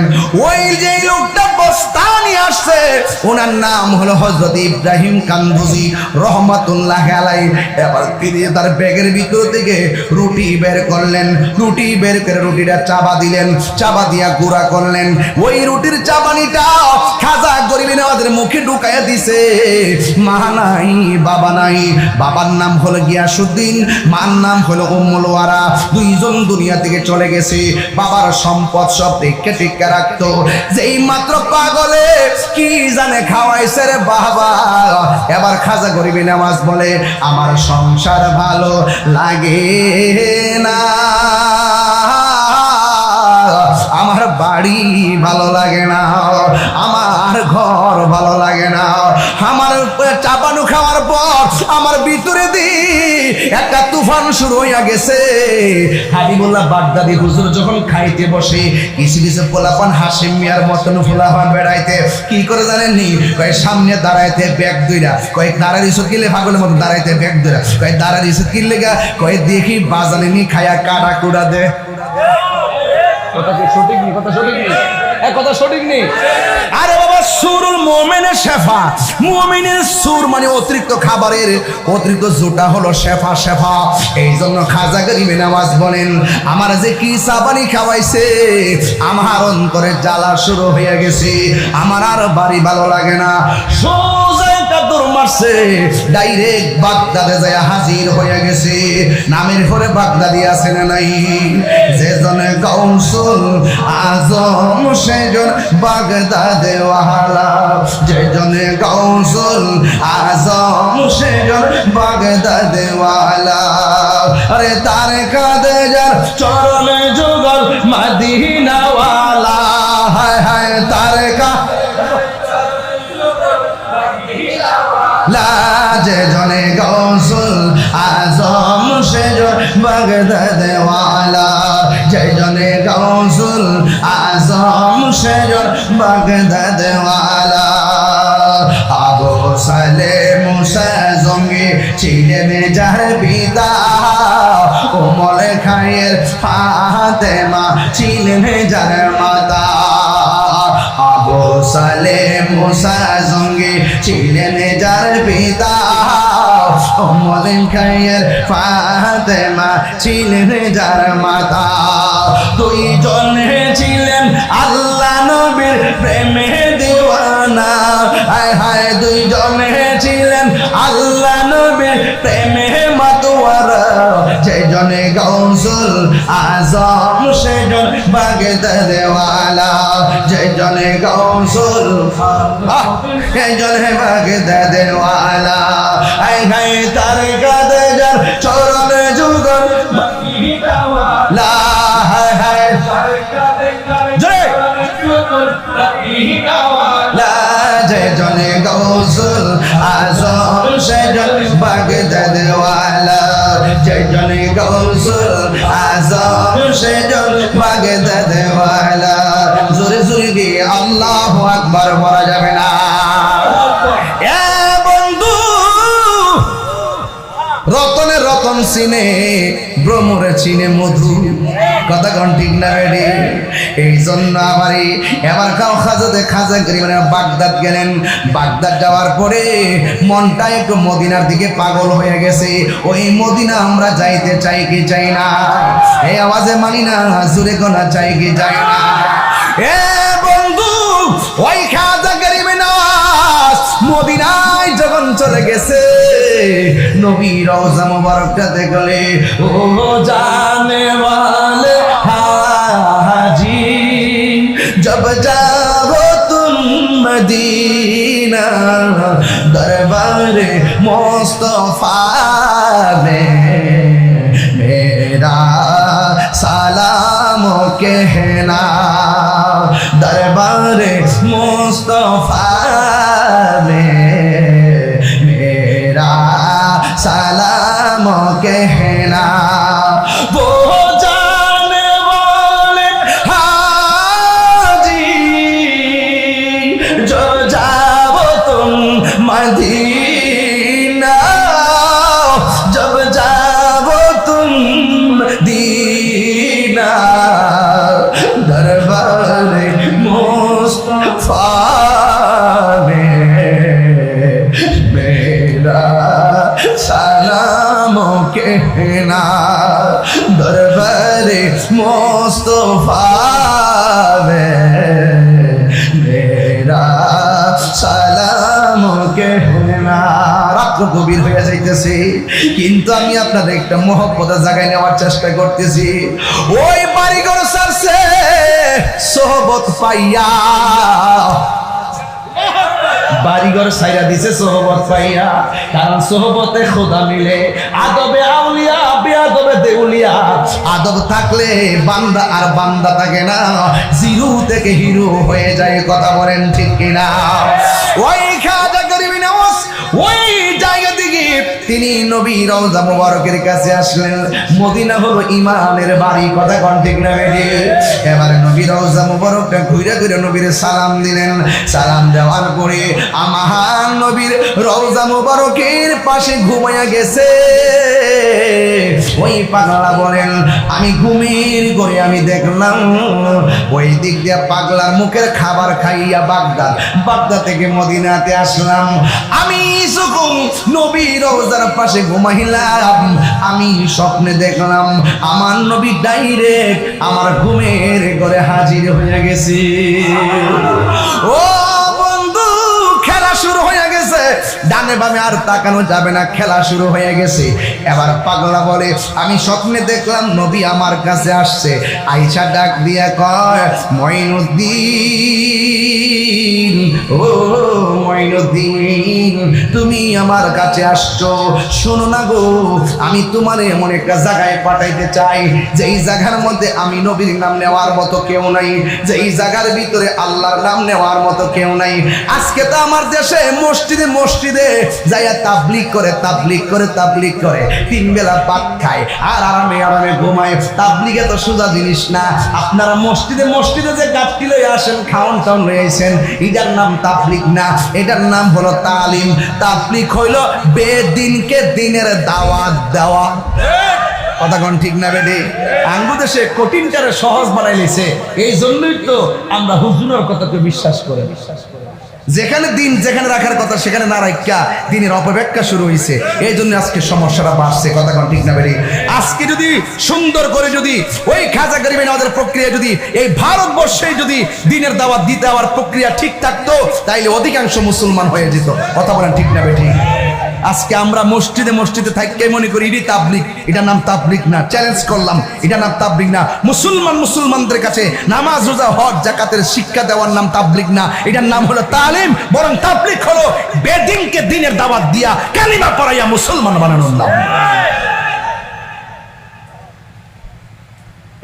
ওই যে লোকটা বস্তা নিয়ে আসছে ওনার নাম হলো হযরত ইব্রাহিম কান্দুজি রহমাতুল্লাহ আলাইহি। এবার তিনি তার ব্যাগের ভিতর থেকে রুটি বের করলেন, রুটি বের করে রুটিটা চাবা দিলেন, চাবা দিয়া গুঁড়া করলেন। ওই রুটির চাবানিটা খাজা গরিব নওয়াজের মুখে ঢুকাইয়া দিছে। মা নাই বাবা নাই, বাবার নাম হলো গিয়াসউদ্দিন, মার নাম হলো উম্মুল ওয়ারা। দুইজন দুনিয়া থেকে চলে গেছে। বাবার সম্পদ সব টিকে টিকে রাখতো। যেই মাত্র পাগলে কি জানে খাওয়াইছে রে বাবা। এবার খাজা গরিব নওয়াজ বলে আমার সংসার ভালো লাগে না, আমার বাড়ি ভালো লাগে না, আমার ঘর ভালো লাগে না, আমার চাপানো খাওয়ার পর আমার ভিতরে দি একটা তুফান শুরু হইয়া গেছে। হাবিবুল্লাহ বাগদাদি হুজুর যখন খাইতে বসে কিছু কিছু পোলাপান হাশিম মিয়ার মতন পোলাপান বেড়াইতে কি করে জানেননি, কয় সামনে দাঁড়াইতে ব্যাগ দুইরা, কয় দাঁড়ার ইসুত কিনলে পাগলের মতো দাঁড়াইতে ব্যাগ দুইরা, কয় দাঁড়ার ইসুত কিনলে গা, কয় দেখি বাজালে নি খায়া কাটা কুড়া দে। কথা কি সঠিক নেই? কথা সঠিক নেই? কথা সঠিক নেই? আরে বাবা সুরুল মুমিনের শেফা, মুমিনের সুর মানে অতিরিক্ত খাবারের অতিরিক্ত জোটা হলো শেফা, শেফা। এই জন্য খাজা গরিব নওয়াজ বলেন আমার যে কি সাবানি খাওয়াইছে আমার অন্তরে জ্বালা শুরু হয়ে গেছে, আমার আর বাড়ি ভালো লাগে না। সোজা দৌড় মারছে, ডাইরেক্ট বাগদাদে যায় হাজির হয়ে গেছে। নামের পরে বাগদাদি আছে না নাই? যে জনে গাউসুল আজম সেজন বাগদাদে ওয়ালা, যে জনে গাউসুল আজম সেজন বাগদাদে ওয়ালা। আরে তার কাঁধে যার চরণে যুগল মদিনা ওয়ালা, হায় হায় তার যে জনে গাউসুল আজম সেজন বাগদাদে ওয়ালা, যে জনে গাউসুল আজম সেজন বাগদাদে ওয়ালা। আবু সালে মুসা জঙ্গি ছিলেন যার পিতা, ওমর খায়ের ফাতেমা ছিলেন যার মাতা। আবু সালে মুসা জঙ্গি ছিলেন যার পিতা, ওমর খায়ের ফাতেমা ছিলেন যার মাতা। দুইজন ছিলেন আল্লাহ নবীর প্রেমে দিওয়ানা, হায় হায় দুইজন ছিলেন আল্লাহ নবীর প্রেমে মাতোয়ারা। যে জনে গাউসুল আজম সেজন বাগদাদে ওয়ালা, যে জনে গাউসুল যে জনে বাগদাদে ওয়ালা। হায় হায় তার কাঁধে যার চরণে যুগল মদিনা ওয়ালা, হায় হায় জয় মদিনা ওয়ালা। যে জনে গাউসুল আজম সেজন বাগদাদে ওয়ালা, যে জনে গাউসুল আজম সেজন বাগদাদে ওয়ালা। জোরে জোরে দিয়ে আল্লাহু আকবার বলা যাবে না? এ বন্ধু রতনে রতন চিনে, ভ্রমরে চিনে মধু, কথা কোন ঠিক না রে? এই জন্য আমারই এবার কাউ খাজাতে খাজা গরিব বাগদাদ গেলেন। বাগদাদ যাওয়ার পরে মনটা একটু মদিনার দিকে পাগল হয়ে গেছে। ওই মদিনা আমরা যাইতে চাই কি চাই না? এই আওয়াজে মানি না, জুড়ে গোনা চাই কি চাই না? এ বন্ধু ওই খাজা গরিব নওয়াজ মদিনায় যখন চলে গেছে, নবী রওজা মুবারকটাতে গেলে ও জানে ওয়ালে হাজি जब जाओ तुम मदीना दरबार मुस्तफा में मेरा सलाम कहना दरबार मुस्तफा में मेरा सलाम कहना वो जाने वाले हाजी जो जाओ तुम मदीना जब जाओ तुम मदीना दरबार कहना दरबारे मुस्तफा मेरा সালাম कहना। রাত্র গভীর হয়ে যাইতেছে, কিন্তু আমি আপনাদের একটা মহব্বতের জায়গায় নেওয়ার চেষ্টা করতেছি। ওই বাড়িঘর সারছে সোহবত পাইয়া, বাড়িঘর সাইরা দিছে সোহবত পাইয়া, কারণ সোহবতে খোদা মিলে। আদবে আউলিয়া বেআদবে দেউলিয়া, আদব থাকলে বান্দা আর বান্দা থাকে না, জিরো থেকে হিরো হয়ে যায়। কথা বলেন ঠিক কিনা? ওই খাজা গরিব নওয়াজ ওই জায়গা থেকে তিনি নবী রওজা মুবারকের কাছে আসলেন। মদিনা হলো ইমানের বাড়ি। কথা কোন ঠিক না বেটি? এবারে নবী রওজা মুবারকটা ঘুরে ঘুরে নবীর সালাম দিলেন। সালাম দেওয়ার পরে আমার নবীর রওজা মুবারকের পাশে ঘুমায়া গেছে। ওই পাগলা বলেন আমি ঘুমের ঘরে আমি দেখলাম ওই দিক দিয়ে পাগলার মুখের খাবার খাইয়া বাগদা থেকে মদিনাতে আসলাম। আমি যখন নবী রওজার পাশে ঘুমাইলাম, আমি স্বপ্নে দেখলাম আমার নবী ডাইরেক্ট আমার ঘুমের ঘরে হাজির হয়ে গেছে। ও বন্ধু, খেলা শুরু হয়ে গেছে, ডানে বামে আর তাকানো যাবে না, খেলা শুরু হয়ে গেছে। এবার পাগলা বলে আমি স্বপ্নে দেখলাম নবী আমার কাছে আসছে। আয়েশা ডাক দিয়া কয় মঈনুদ্দিন, ও মঈনুদ্দিন তুমি আমার কাছে আসছো, শোনো না গো, আমি তোমারে এমন একটা জায়গায় পাঠাইতে চাই যেই জায়গার মধ্যে আমি নবীর নাম নেওয়ার মতো কেউ নাই, যেই জায়গার ভিতরে আল্লাহর নাম নেওয়ার মতো কেউ নাই। আজকে তো আমার দেশে মসজিদে মসজিদে যাইয়া তাবলিগ করে তিন বেলা ভাত খায় আর আরামে আরামে ঘুমায়। তাবলিগে তো সোজা জিনিস না। আপনারা মসজিদে মসজিদে যে গাছটি লয়ে আসেন, খাওয়ান টাউন রয়েছেন, এটার নাম তাবলিগ না, এটার নাম হলো তালিম। তাবলিগ হইল বেদিনকে দিনের দাওয়াত দেওয়া। কথা কোন ঠিক না বেটি? আঙ্গু দেশে কঠিনটারে সহজ বানাই লেছে, এই জন্যই তো আমরা হুজুরের কথাকে বিশ্বাস করে। যেখানে দিন যেখানে রাখার কথা সেখানে না রাখা দিনের অপব্যাখ্যা শুরু হয়েছে, এই জন্য আজকে সমস্যাটা বাড়ছে। কথা কোন ঠিক না বেটি? আজকে যদি সুন্দর করে যদি ওই খাজা গরিবে নওয়াজের প্রক্রিয়া যদি এই ভারতবর্ষে যদি দিনের দাওয়াত দিতে হওয়ার প্রক্রিয়া ঠিক থাকতো, তাইলে অধিকাংশ মুসলমান হয়ে যেত। কথা বলেন ঠিক না বেটি? আজকে আমরা মসজিদে মসজিদে থাকতে মনে করি এটি তাবলিগ, এটার নাম তাবলিগ না। চ্যালেঞ্জ করলাম, এটার নাম তাবলিগ না। মুসলমানদের কাছে নামাজ রোজা হজ যাকাতের শিক্ষা দেওয়ার নাম তাবলিগ না, এটার নাম হলো তালিম। বরং তাবলিগ হলো বেদিনকে দিনের দাওয়াত দিয়া কালিমা পড়াইয়া মুসলমান বানানোর নাম।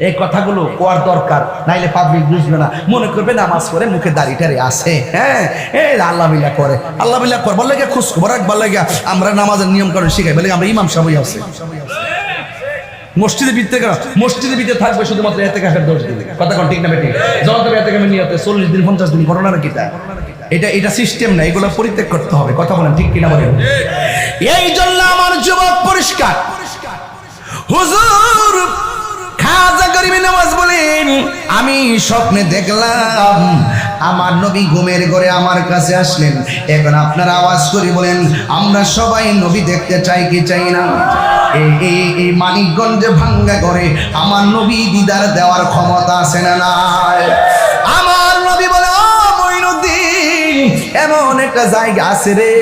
এই কথাগুলো কোয়ার দরকার, নাইলে পাবলিক বুঝবে না, মনে করবে নামাজ পড়ে মুখে দাড়িটারে আছে। হ্যাঁ, আল্লাহ বিল্লাহ করে বললে গিয়ে খুশ খবর রাখবার লাগে আমরা নামাজের নিয়ম কারণ শিখাই বলে আমরা ইমাম সাহেব আছে। মসজিদের ভিতরে থাকবে শুধুমাত্র ইতিকাফের 10 দিন। কথা কোন ঠিক না বেটি? যখন তবে ইতিকাফের নিয়তে 40 দিন 50 দিন করোনা না কিটা, এটা সিস্টেম না, এগুলো পরিত্যাগ করতে হবে। কথা বলেন ঠিক কিনা বলেন? এই জন্য আমার যুবক পরিষ্কার, হুজুর খাজা গরিবে নওয়াজ বলেন আমি স্বপ্নে দেখলাম আমার নবী ঘুমের ঘরে আমার কাছে আসলেন। এখন আপনারা আওয়াজ করে বলেন আমরা সবাই নবী দেখতে চাই কি চাই না? এই মানিকগঞ্জে ভাঙ্গা করে আমার নবী দিদার দেওয়ার ক্ষমতা আছে না নাই? আমার নবী বলে ও মঈনুদ্দিন, এমন একটা জায়গা আছে রে,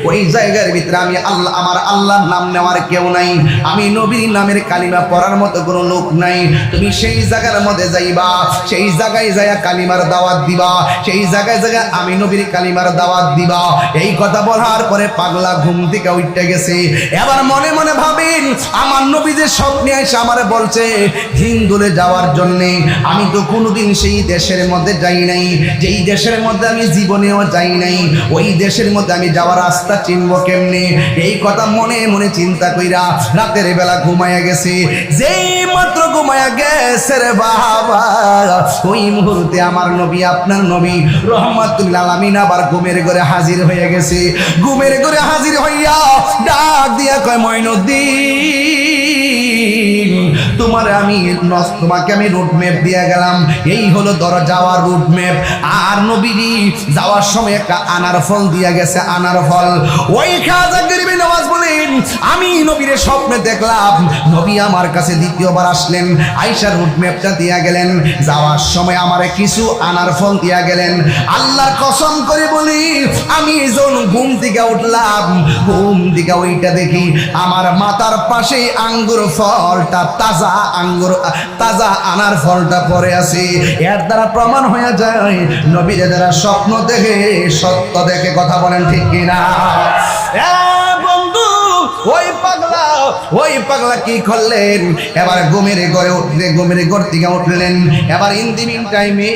ওই জায়গার ভিতরে আমি আমার আল্লাহর নাম নেওয়ার কেউ নাই, আমি নবীর নামের কালিমা পড়ার মতো কোনো লোক নাই। তুমি সেই জায়গার মধ্যে যাইবা, সেই জায়গায় যাইয়া কালিমার দাওয়াত দিবা, সেই জায়গায় আমি নবীর কালিমার দাওয়াত দিবা। এই কথা বলার পরে পাগলা ঘুম থেকে উঠতে গেছে। এবার মনে মনে ভাবেন আমার নবী যে স্বপ্নে এসে আমারে বলছে হিন্দুলে যাওয়ার জন্যে, আমি তো কোনোদিন সেই দেশের মধ্যে যাই নাই, যেই দেশের মধ্যে আমি জীবনেও যাই নাই, ওই দেশের মধ্যে আমি যাওয়ার রাস্তা চিনবো কেমনে? এই কথা মনে মনে চিন্তা কইরা রাতের বেলা ঘুমায়া গেছে। যেই মাত্র ঘুমায়া গেছে রে বাবা, ওই মুহূর্তে আমার নবী আপনার নবী রহমাতুল আলামিন আবার ঘুমের ঘরে হাজির হয়ে গেছে। ঘুমের ঘরে হাজির হইয়া ডাক দিয়া কয় মঈনুদ্দিন তোমাকে আমি রুট ম্যাপ দিয়ে গেলাম, এই হলো ধরো যাওয়ার রুট ম্যাপ। আর নবীজি যাওয়ার সময় একটা আনার ফল দিয়ে গেছে, আনার ফল। ওই খাজা গরিবি নওয়াজ বলেন, আমি নবীর স্বপ্নে দেখলাম নবী আমার কাছে দ্বিতীয়বার আসলেন, আয়েশা রুট ম্যাপটা দিয়ে গেলেন, যাওয়ার সময় আমারে কিছু আনার ফল দিয়ে গেলেন। আল্লাহর কসম করে বলি, আমি যখন ঘুম থেকে উঠলাম, ঘুম থেকে ওইটা দেখি আমার মাথার পাশে আঙ্গুর ফলটা, তাজা আনার ফলটা পড়ে আছে। এর দ্বারা প্রমাণ হয়ে যায় নবীর যারা স্বপ্ন দেখে সত্য দেখে। কথা বলেন ঠিক কিনা? বন্ধু, ওই পাগলা কি করলেন? এবার ঘুমের ঘর থেকে উঠলেন। এবার ইন্দিমিন টাইমে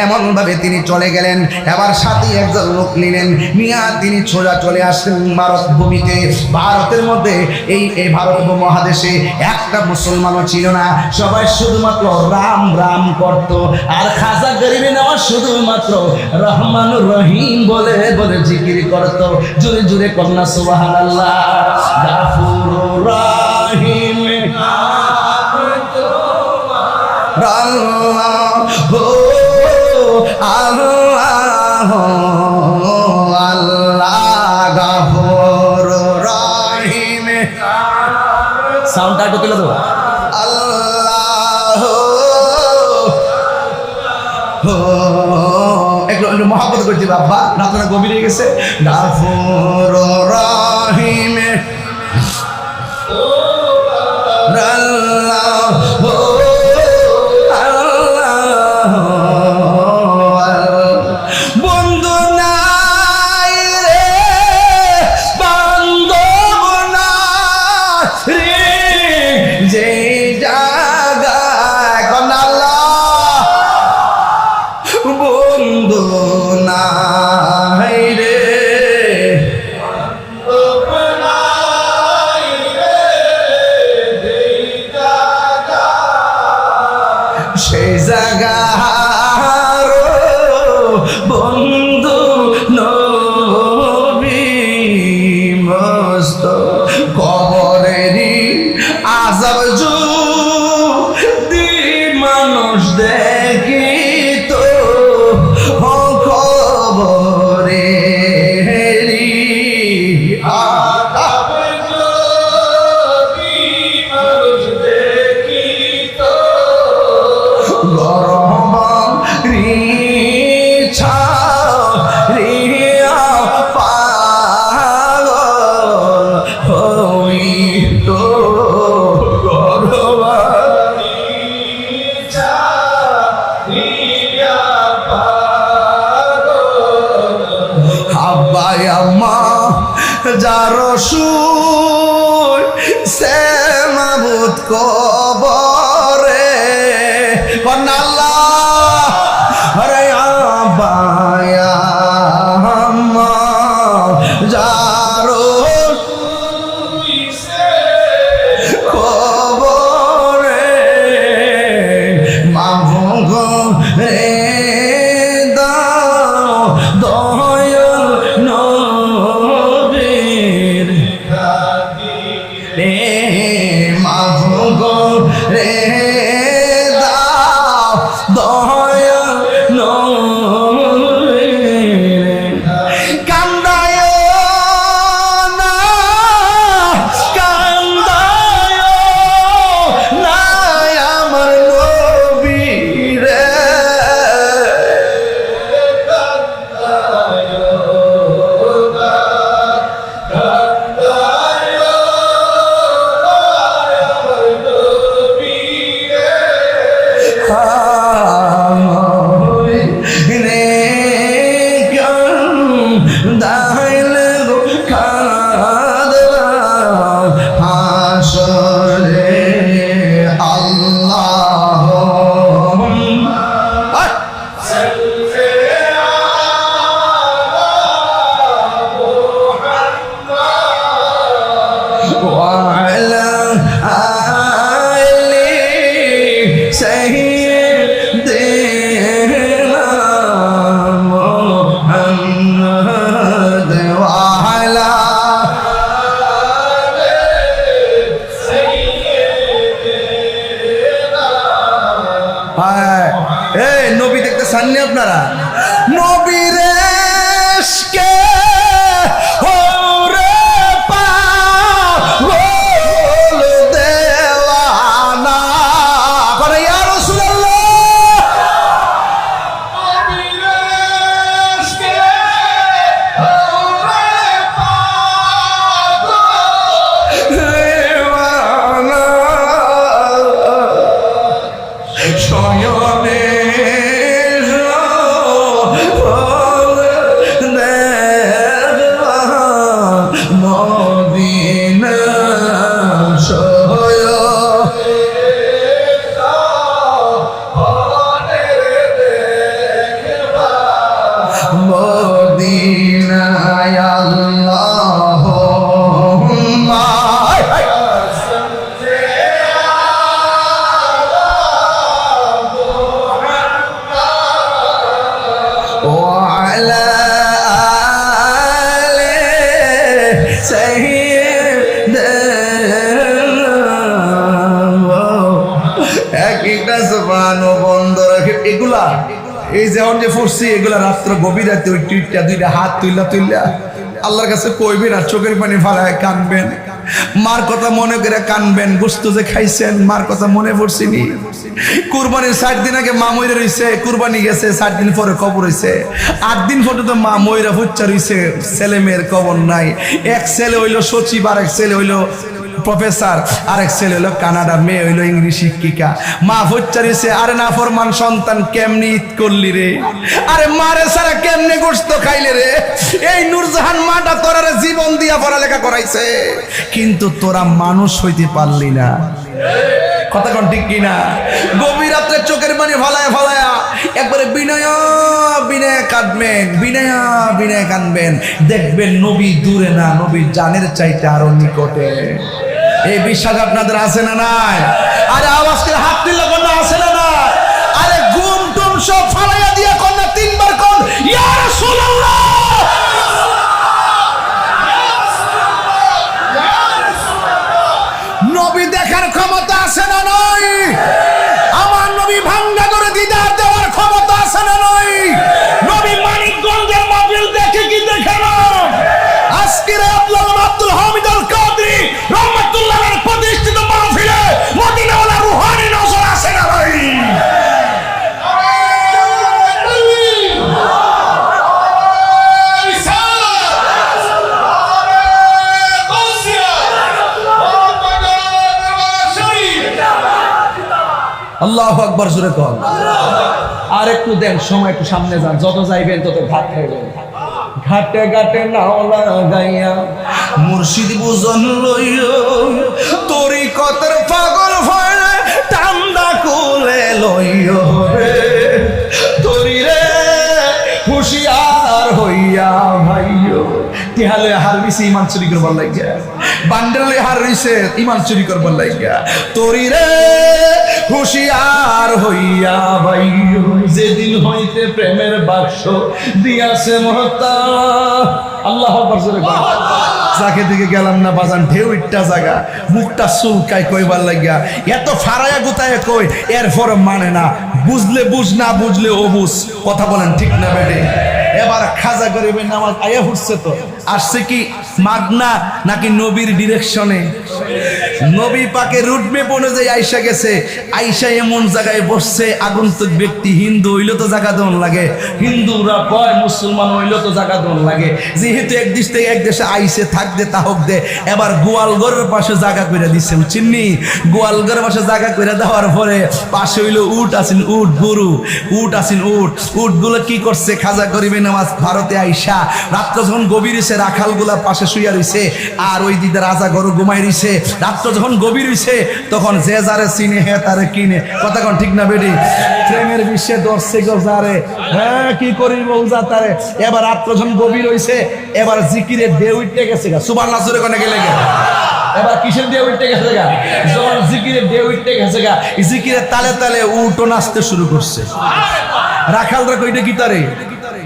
এমন ভাবে তিনি চলে গেলেন। এবার সাথে একজন লোক নিলেন, মিয়া তিনি সোজা চলে আসলেন ভারত ভূমিতে। ভারতের মধ্যে এই ভারত মহাদেশে একটা মুসলমানও ছিল না, সবাই শুধুমাত্র রাম রাম করত। আর খাজা গরিবি নওয়াজ শুধুমাত্র রহমানুর রহিম বলে বলে জিকির করত। জোরে জোরে কন্যা সুবহানাল্লাহ। গাফুরুর রহিম আল্লাহ আল্লাহ গাফুরুর রহিম। সাউন্ডটা একটু তুলে দেবো। আল্লাহ একটু মহাব্বত করছি বাবা, রাতটা গভীর হয়ে গেছে। গাফুরুর রহিম বন্ধু নাই রে, বান্ধব নাই রে, যে জায়গায় আল্লাহ বন্ধু নাই রে, সেই জায়গার বন্ধু নবী মস্ত কবরেরই আযাব যদি মানুষ দেখি তো কবরেরই আযাব যদি মানুষ দেখি তো গরম রিছা রিয়া পাগল হইত, গরম রিছা রিয়া পাগল। আব্বাই আম্মা যার সুর সে মাবুদ কবরে আল্লাহ। আরে আব্বাই আম্মা যার কবরে মাফ রে দাও দয়াল নবীর রে, মাফ রে দাও দয়াল নবীর। কান্দায় না, কান্দায় না আমার নবী রে, কান্দায় না, কান্দায় না আমার নবী হ্যাঁ, এই নবী দেখতে চাননি আপনারা? নবীর ইশকে ওরে পাগল দেওয়ানা করে ইয়া রাসূলুল্লাহ। নবীর ইশকে ওরে পাগল দেওয়ানা শয়নে মদিনা শয় মদিনায় আল্লাহুম্মা وعلى آل سيدنا একটা জবান বন্ধ রাখে। এগুলা এই যেমন যে পড়ছি এগুলা রাত্র গভীর রাতে ওই টিটটা দুইটা হাত তুইলা আল্লাহর কাছে কইবেন আর চোখের পানি ফালায় কানবেন। মার কথা মনে করে কানবেন। গোস্ত যে খাইছেন মার কথা মনে পড়ছিনি। কুরবানির 60 দিন আগে মা মইরা রইছে, কুরবানি গেছে 60 দিন পরে কবর হইছে। 8 দিন পর্যন্ত মা মইরা ফুচ্চা রইছে, ছেলে মেয়ের কবর নাই। এক ছেলে হইলো সচিব, আর এক ছেলে হইলো প্রফেসর, আরেক ছেলে হলো কানাডা, মেয়ে হইলো ইংলিশ শিক্ষিকা। মা ফুচ্চা রইছে, আরে না ফরমান সন্তান কেমনি ঈদ করলি রে, আরে মারে সারা কেমনে গোস্ত খাইলে রে। এই নূরজাহান মাটা তোরা জীবন দিয়া পড়ালেখা করাইছে, কিন্তু তোরা মানুষ হইতে পারলি না। কথা কোন ঠিক কিনা? গভীর রাত্রে চোখের পানি ফলায়া ফলায়া একবারে বিনয় বিনয় কাঁদবেন, বিনয় কাঁদবেন। দেখবেন নবী দূরে না, নবীর জানের চাইতে আরো নিকটে। এই বিশ্বাস আপনাদের আছে না নাই? আরে আওয়াজ করে হাত তুললে কোন আছে না নাই? আরে ঘুম টুম সব ফালাইয়া দিয়া কোন না 3 বার কোন ইয়া রাসূলুল্লাহ। নবী দেখার ক্ষমতা আছে না নাই? আমার নবী ভাঙ্গা করে দিদার দেওয়ার ক্ষমতা আছে না নাই? নবী মানিকগঞ্জের মাহফিল দেখে কি দেখে না? আজকের আব্দুল হামিদ আল কাদরি রহমাতুল্লাহর প্রতিষ্ঠিত মাহফিলে মদিনাওয়ালা রুহানি নজর আছে না নাই? আল্লাহু আকবার জোরে কর। আর একটু দেন সময়, একটু সামনে যান, যত যাইবেন তত ভাত খাইবেন। ঘাটে ঘাটে নাও লাগাইয়া মুর্শিদ বুঝন লইও, তরিকতের পাগল হয়ে টান্দা কোলে লইও রে। তরি রে হুশিয়ার হইয়া ভাইও, তিহালে হার বিছে ইমান চুরি করবার লাগিয়া, বান্ডেলে হার রইছে ইমান চুরি করবার লাগিয়া। তরি রে হুশিয়ার হইয়া ভাইও, যেদিন হইতে প্রেমের বাক্স দিয়াছে মহতা। আল্লাহ আকবার জোরে কর। যাকে দিকে গেলাম না বাজান, ঢেউ ইট্টা জায়গা, মুখটা চুলকায় কইবার লাগিয়া, এত ফারায়া গুতায় কই, এরপর মানে না। বুঝলে বুঝ, না বুঝলে ও বুঝ। কথা বলেন ঠিক না বেটে? এবার খাজা গরিবের নামাজ আয়া উঠছে, তো আসছে কি মাগনা নাকি নবীর ডিরেকশনে? নবী পাকে রুট ম্যাপ অনুযায়ী আইসা গেছে। আইসা এমন জায়গায় বসছে, আগন্তুক ব্যক্তি হিন্দু হইলে তো জায়গা দেওয়ান লাগে, হিন্দুরা কয় মুসলমান হইলে তো জায়গা দেওয়ান লাগে। যেহেতু এক দেশ থেকে এক দেশে আইসে থাকতে তাহক দে, এবার গোয়ালঘরের পাশে জায়গা করে দিচ্ছে, চিন্নি? গোয়ালঘরের পাশে জায়গা করে দেওয়ার পরে পাশে হইলো উট আছেন, উট গরু, উট আছেন, উট গুলো কি করছে? খাজা গরিবের নামাজ ভারতে আইসা রাত্র যখন গভীর হইছে, রাখাল গুলা পাশে শুইয়া রইছে, আর ওই দিদা রাজা গরু ঘুমাই রইছে। রাত্র যখন গভীর হইছে, তখন যে যারে চিনে হে তারে কিনে। কথা কোন ঠিক না বেটি? প্রেমের বিশ্বে দর্শে গজারে, হ্যাঁ কি করিব উজা তারে। এবার রাত্র যখন গভীর হইছে, এবার জিকিরে ঢেউ উঠতে গেছে গা। সুবহানাল্লাহ জোরে কোনে গেলে গা। এবার কিসের ঢেউ উঠতে গেছে গা? যখন জিকিরে ঢেউ উঠতে গেছে গা, জিকিরের তালে তালে উটও নাচতে শুরু করছে। রাখালরা কইটা কি তারে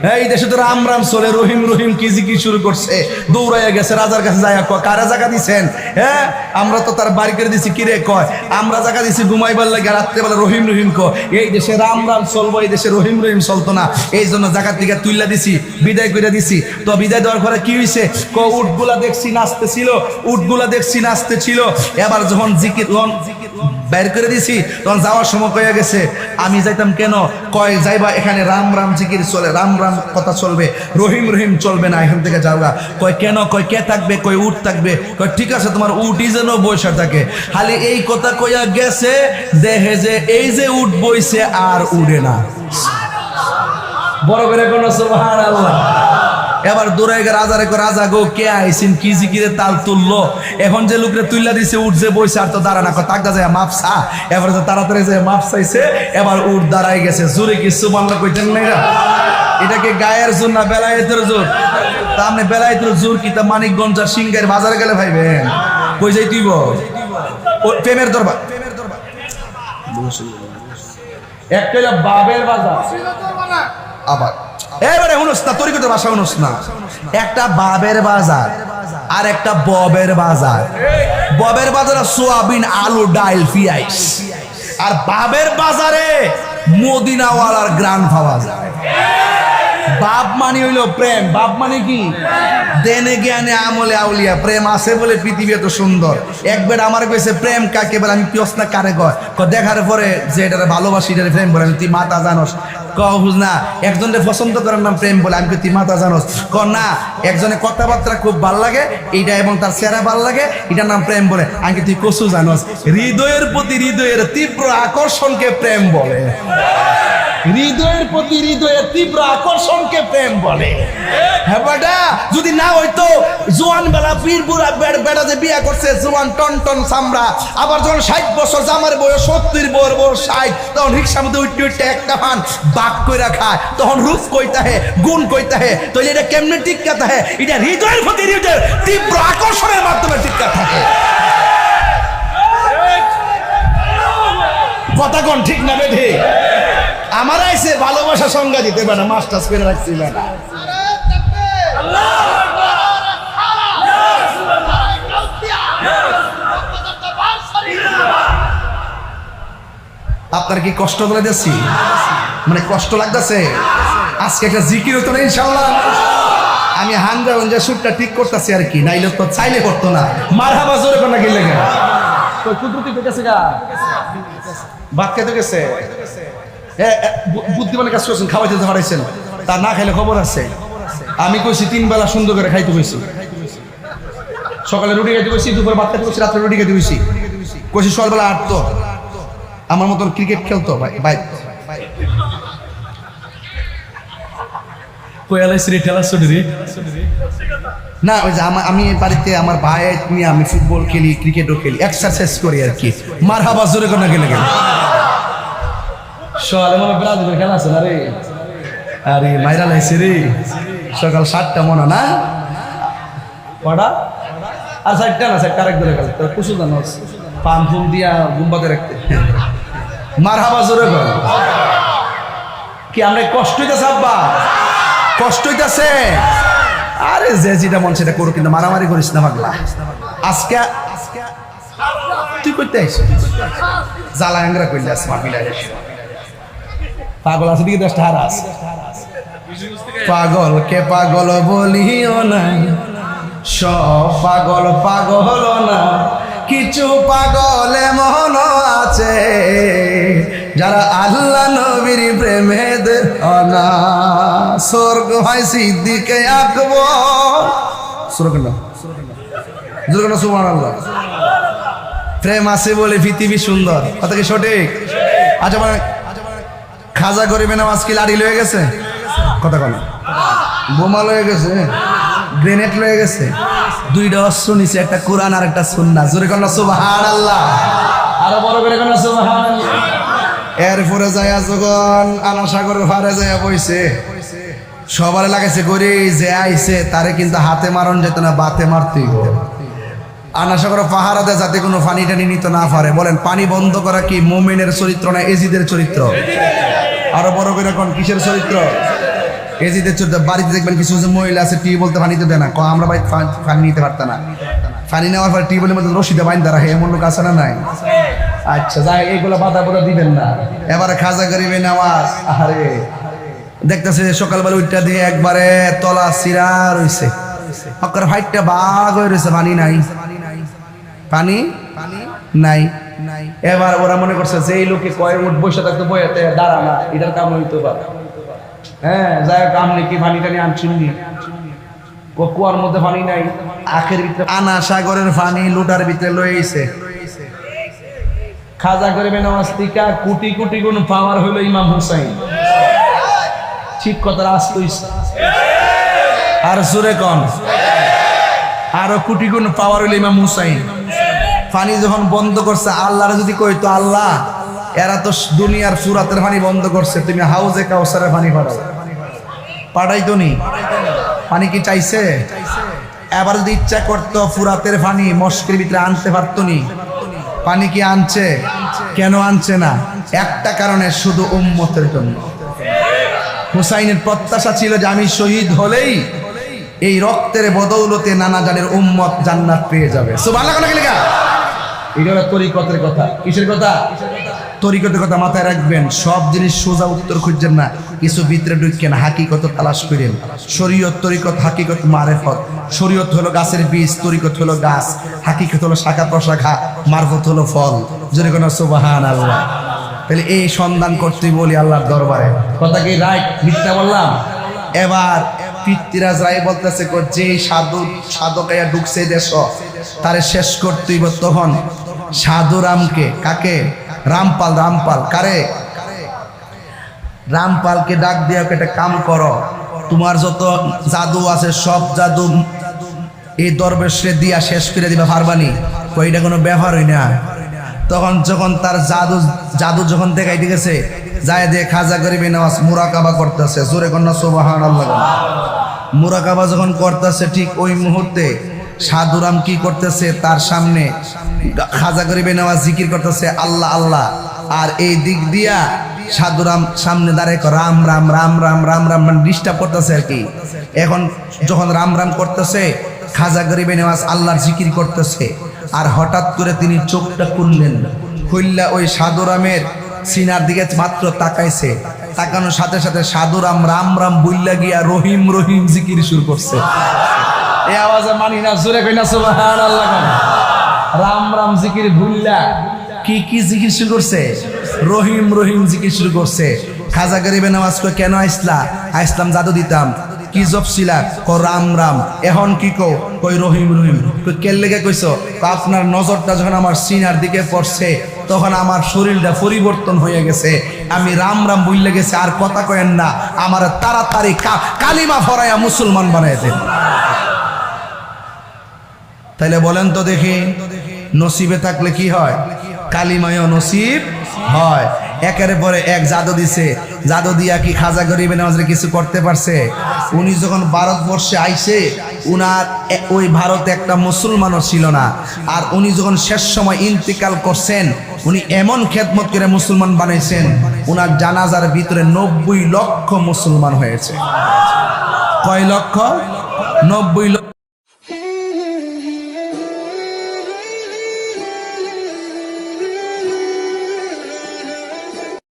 এই দেশে তো রাম রাম চলে, রহিম রহিম কি জিকির শুরু করছে, দৌড়াইয়া গেছে রাজার কাছে যায়, কারা জায়গা দিছেন? হ্যাঁ, আমরা তো তার বাড়ি করে দিছি, কিরে কয় আমরা জায়গা দিছি ঘুমাইবার লাগে, রাত্রেবেলা রহিম রহিম কয়। এই দেশে রাম রাম চলবো, এই দেশে রহিম রহিম চলতো না, এই জন্য জায়গা থেকে তুইলা দিছি, বিদায় করে দিছি। তো বিদায় দেওয়ার পরে কি হয়েছে? উটগুলা দেখছি নাচতেছিল, উটগুলা দেখছি নাচতেছিল। এবার যখন জিকির বের করে দিছি, তখন যাওয়ার সময় কয়ে গেছে আমি যাইতাম কেন? কয় যাইবা, এখানে রাম রাম জিকির চলে, রাম রাম কথা চলবে, রহিম রহিম চলবে না, এখান থেকে যাওগা। কয় কেন? কয় কে থাকবে? কয় উট থাকবে। কয় ঠিক আছে, তোমার উটই যেন বৈশা থাকে। খালি এই কথা কইয়া গেছে, দেখে যে এই যে উট বইছে আর উড়ে না। বড় করে কোন সুবহানাল্লাহ। এবার দৌড়াই গে রাজারে, রাজা গো কে আইসিন, কি জিকিরে তাল তুললো? এখন যে লোকরে তুইলা দিছে উঠ যে বইছে আর তো দাঁড়া না, তাকদা যায় মাপসা। এবার যে তাড়াতাড়ি যে মাপ চাইছে, এবার উঠ দাঁড়াই গেছে। জোরে কি সুবহানাল্লাহ কইতেন না? এটাকে গায়ের জোর না বেলায়েতের জোর? তা আপনি বেলায়েতের জোর কি তা মানিকগঞ্জ আর সিংহের বাজারে গেলে ভাইবেন কই যাই তুইব? প্রেমের দরবার, একটা বাবের বাজার, আবার এবারে শুনোস না, তরিকতের ভাষা শুনোস না। একটা বাবের বাজার আর একটা ববের বাজার। ববের বাজারে সোয়াবিন, আলু, ডাইল, পিয়াইস। আর বাবের বাজারে মদিনাওয়ালার গ্রান পাওয়া যায়। বাপ মানে হইলো প্রেম। বাপ মানে কি? দেনে জ্ঞানে আমলে আউলিয়া। প্রেম আছে বলে পৃথিবী এত সুন্দর। একবার আমার কইছে প্রেম কাকে বলে? আমি পিয়স না কারে কয়? দেখার পরে যে এটারে ভালোবাসি, এটারে প্রেম বলে। তুই মাতা জানোস? বুঝ না, একজনকে পছন্দ করার নাম প্রেম বলে। আমি তুই মাতা জানোস? না, একজনের কথাবার্তা খুব ভাল লাগে এইটা, এবং তার চেহারা ভাল লাগে, এটার নাম প্রেম বলে। আমি তুই কসু জানোস? হৃদয়ের প্রতি হৃদয়ের তীব্র আকর্ষণকে প্রেম বলে। হৃদয়ের প্রতি হৃদয়ের তীব্র আকর্ষণকে প্রেম বলে। হ্যাঁ বেটা, যদি না হইতো জোয়ান বেলা পীর বুড়া বেটা যে বিয়া করছে, জোয়ান টন টন চামড়া, আবার যখন 60 বছর জামার বয়স 70, বউর বয়স 60, তখন রিক্সার মধ্যে উঠতে উঠতে একটা ফান বাক কইরা খায়, তখন রূপ কইতা হে, গুণ কইতা হে। তাহলে এটা কেমনে টিক্কা থাকে? এটা হৃদয়ের প্রতি হৃদয়ের তীব্র আকর্ষণের মাধ্যমে টিক্কা থাকে। কথা কোন ঠিক না বেঠে? আমার আইসে ভালোবাসা সংজ্ঞা দিতে পারে, মাস্টার্স করে রাখছি না। আপনার কি কষ্ট করে দিচ্ছি? মানে কষ্ট লাগতেছে? আজকে একটা জিকির হতো না ইনশাল্লাহ। আমি হাঙ্গা যে সুরটা ঠিক করতেছি আর কি, নাইলে তো চাইলে করতো না। মারহাবা জোরে কোন কি লাগে? কুদরতি পেটেছে গা, ভাত খেতে গেছে, বুদ্ধিমানের কাজ করছেন, খাওয়াইতে পারাইছেন, তা না খাইলে খবর আছে। আমি কইছি 3 বেলা সুন্দর করে খাইতে কইছি। সকালে রুটি খাইতে কইছি, দুপুরে ভাত খাইতে কইছি, রাত্রে রুটি খাইতে কইছি। কইছি সকালবেলা আটতো, আমার মতন ক্রিকেট খেলতো ভাই ভাই। না ওই যে আমি বাড়িতে আমার ভাই নিয়ে আমি ফুটবল খেলি, ক্রিকেটও খেলি, এক্সারসাইজ করি আর কি। মারহাবা জোরে কোন গেলে গেলে সকালে মনে ব্রাজিলের খেলা আছে না রে? আরে মাইরা লাইছে রে, সকাল 7টা মনে না কটা? আর 7টা না, 7টা আরেক ধরে গেল। তোর কুসু জানো পাম ফুম দিয়া গুম্বাতে রাখতে। মারহাবা জোরে কর। কি আমরা কষ্ট হইতেছে আব্বা? কষ্ট হইতেছে? আরে যে যেটা মন সেটা করো, কিন্তু মারামারি করিস না পাগলা। আজকে তুই করতে আইস জ্বালা আংরা করলে আস মাপিলা পাগল আছে দিকে 10টা হার আছে। পাগল কে পাগল বলিও না, সব পাগল পাগল না, কিছু পাগল এমন আছে যারা আল্লাহ নবীর প্রেমে দেনা। স্বর্গ হয় সিদ্দিকে আকবর। সুবহানাল্লাহ। প্রেম আছে বলে পৃথিবী সুন্দর, কথা কি সঠিক? আচ্ছা মানে খাজা গরিবে নামাজ কি লাড়ি লয়ে গেছে? কথা কন, বোমা লয়ে গেছে, গ্রেনেড লয়ে গেছে, 2টা অস্ত্র নিছে, একটা কোরআন আর একটা সুন্নাহ। জোরে কোন সুবহানাল্লাহ। আরো বড় করে কোন সুবহানাল্লাহ। এরপরে যায় যখন আনা সাগরের পারে যায় বইছে, সবার লাগাইছে গড়ি, যে আইছে তারে কিন্তু হাতে মারণ যেত না, বাতে মারতেই হবে। আনা সাগরের পাহারা দেয় যাতে কোনো পানি টানি নিতে না পারে। বলেন পানি বন্ধ করা কি মুমিনের চরিত্র না এজিদের চরিত্র? আরো বড় করে কোন কিসের চরিত্র? এই যে বাড়িতে দেখবেন কিছু কিছু মহিলা আছে টিউব বলতে পানি তো দেয় না, আমরা ভাই পানি নিতে পারতাম না, পানি নেওয়ার পর টিউবের মধ্যে রশিদে বাইন দ্বারা এমন লোক আছে না নাই? আচ্ছা যাই, এইগুলো বাধা বোধা দিবেন না। এবারে খাজা গরিবে নেওয়াজ, আরে দেখতেছে সকালবেলা উঠটা দিয়ে একবারে তলা সিরা রয়েছে, অকর ফাইটটা বাঘ হয়ে রয়েছে, পানি নাই, পানি নাই। এবার ওরা মনে করছে যে এই লোকে কয় উঠ বসে থাকতে বইতে দাঁড়া না, এটার কাম হইতে পারে। হ্যাঁ যাই হোক, আপনি কি পানি টানি আনছেন নি? কুয়ার মধ্যে পানি নাই, আখের ভিতরে আনা সাগরের পানি লুটার ভিতরে লইছে। খাজা গরিবে নেওয়াজ থেকে কোটি কোটি গুণ পাওয়ার হলো ইমাম হুসাইন। ঠিক কথা আসতেইছে, আর জোরে কন, আরো কোটি গুণ পাওয়ার হলো ইমাম হুসাইন। পানি যখন বন্ধ করছে, আল্লাহর যদি কইতো আল্লাহ এরা তো দুনিয়ার ফুরাতের পানি বন্ধ করছে, তুমি হাউজে কাউসারের পানি পাঠাও, পাঠাইতো নি? পানি কি চাইছে? এবার যদি ইচ্ছা করতো ফুরাতের পানি মস্কের ভিতরে আনতে পারতো নি? পানি কি আনছে? কেন আনছে না? একটা কারণে, শুধু উম্মতের জন্য। হুসাইনের প্রত্যাশা ছিল যে আমি শহীদ হলেই এই রক্তের বদৌলতে নানা জানের উম্মত জান্নাত পেয়ে যাবে। সুবহানাল্লাহ। এটা হলো তরিকতের কথা। কিসের কথা? তরিকতের কথা। মাথায় রাখবেন, সব জিনিস সোজা উত্তর খুঁজছেন না, কিছু ভিতরে ঢুকেন, হাকিকত তালাশ করেন। শরীয়ত, তরিকত, হাকিকত, মারেফত। শরীয়ত হলো গাছের বীজ, তরিকত হলো গাছ, হাকিকত হলো শাখা প্রশাখা, মারফত হলো ফল। যদি কোনো সুবহানাল্লাহ। তাহলে এই সন্ধান করতে বলি আল্লাহর দরবারে। কথা কি রাইট মিথ্যা বললাম? এবার পৃথ্বীরাজ রায় বলতেছে যে সাধকাইয়া ঢুকছে দেশ তারে শেষ করতেই। তখন সাধু রামকে, কাকে? রামপাল। কারে? রামপালকে ডাক দিয়ে একটা কাম করো, তোমার যত জাদু আছে সব জাদু এই দরবেশে দিয়া শেষ করে দিবা, পারবানি? কইটা কোনো ব্যাপার হই না। তখন যখন তার জাদু যখন দেখাইতে গেছে, যায় দিয়ে খাজা গরিবে নেওয়াজ মুরাকাবা করতেছে। জোরে কন্যা সুবহানাল্লাহ। মুরাকাবা যখন করতেছে, ঠিক ওই মুহূর্তে সাধুরাম কি করতেছে, তার সামনে খাজা গরিবে নেওয়াজ জিকির করতেছে আল্লাহ আল্লাহ, আর এই দিক দিয়া সাধুরাম সামনে দাঁড়ায় রাম রাম রাম রাম রাম রাম, মানে ডিস্টার্ব করতেছে আর কি। এখন যখন রাম রাম করতেছে, খাজা গরিবে নেওয়াজ আল্লাহর জিকির করতেছে, আর হঠাৎ করে তিনি চোখটা খুললেন। খুললা ওই সাধুরামের সিনার দিকে মাত্র তাকাইছে, তাকানোর সাথে সাথে সাধুরাম রাম রাম বুইল্লা গিয়া রহিম রহিম জিকির শুরু করছে। এই আওয়াজে মানি না, জোরে কই না সুবহানাল্লাহ। রাম রাম জিকির ভুল্লা কি কি জিকির শুরু করছে? রহিম রহিম জিকির শুরু করছে। খাজা গরিবে নেওয়াজ কই কেন আইসলাম জাদু দিতাম। কি জপছিলা? রাম রাম। এখন কি কই রহিম রহিম। কেন লেগে কইছো? আপনার নজরটা যখন আমার সিনার দিকে পড়ছে, তখন আমার শরীরটা পরিবর্তন হয়ে গেছে, আমি রাম রাম বুইল্লা গেছে, আর কথা কয়েন না, আমার তাড়াতাড়ি কালিমা ফরাইয়া মুসলমান বানাই দেন। তাইলে বলেন তো দেখি, নসিবে থাকলে কি হয়? কালিমায় নসিব হয়। একের পরে এক জাদু দিছে, জাদু দিয়া কি খাজা গরিবে নেওয়াজে কিছু করতে পারছে? উনি যখন ভারতবর্ষে আইসে, উনার ওই ভারতে একটা মুসলমানও ছিল না, আর উনি যখন শেষ সময় ইন্তিকাল করছেন, উনি এমন খেদমত করে মুসলমান বানাইছেন, উনার জানাজার ভিতরে 90 লক্ষ মুসলমান হয়েছে। কয় লক্ষ? 90 লক্ষ।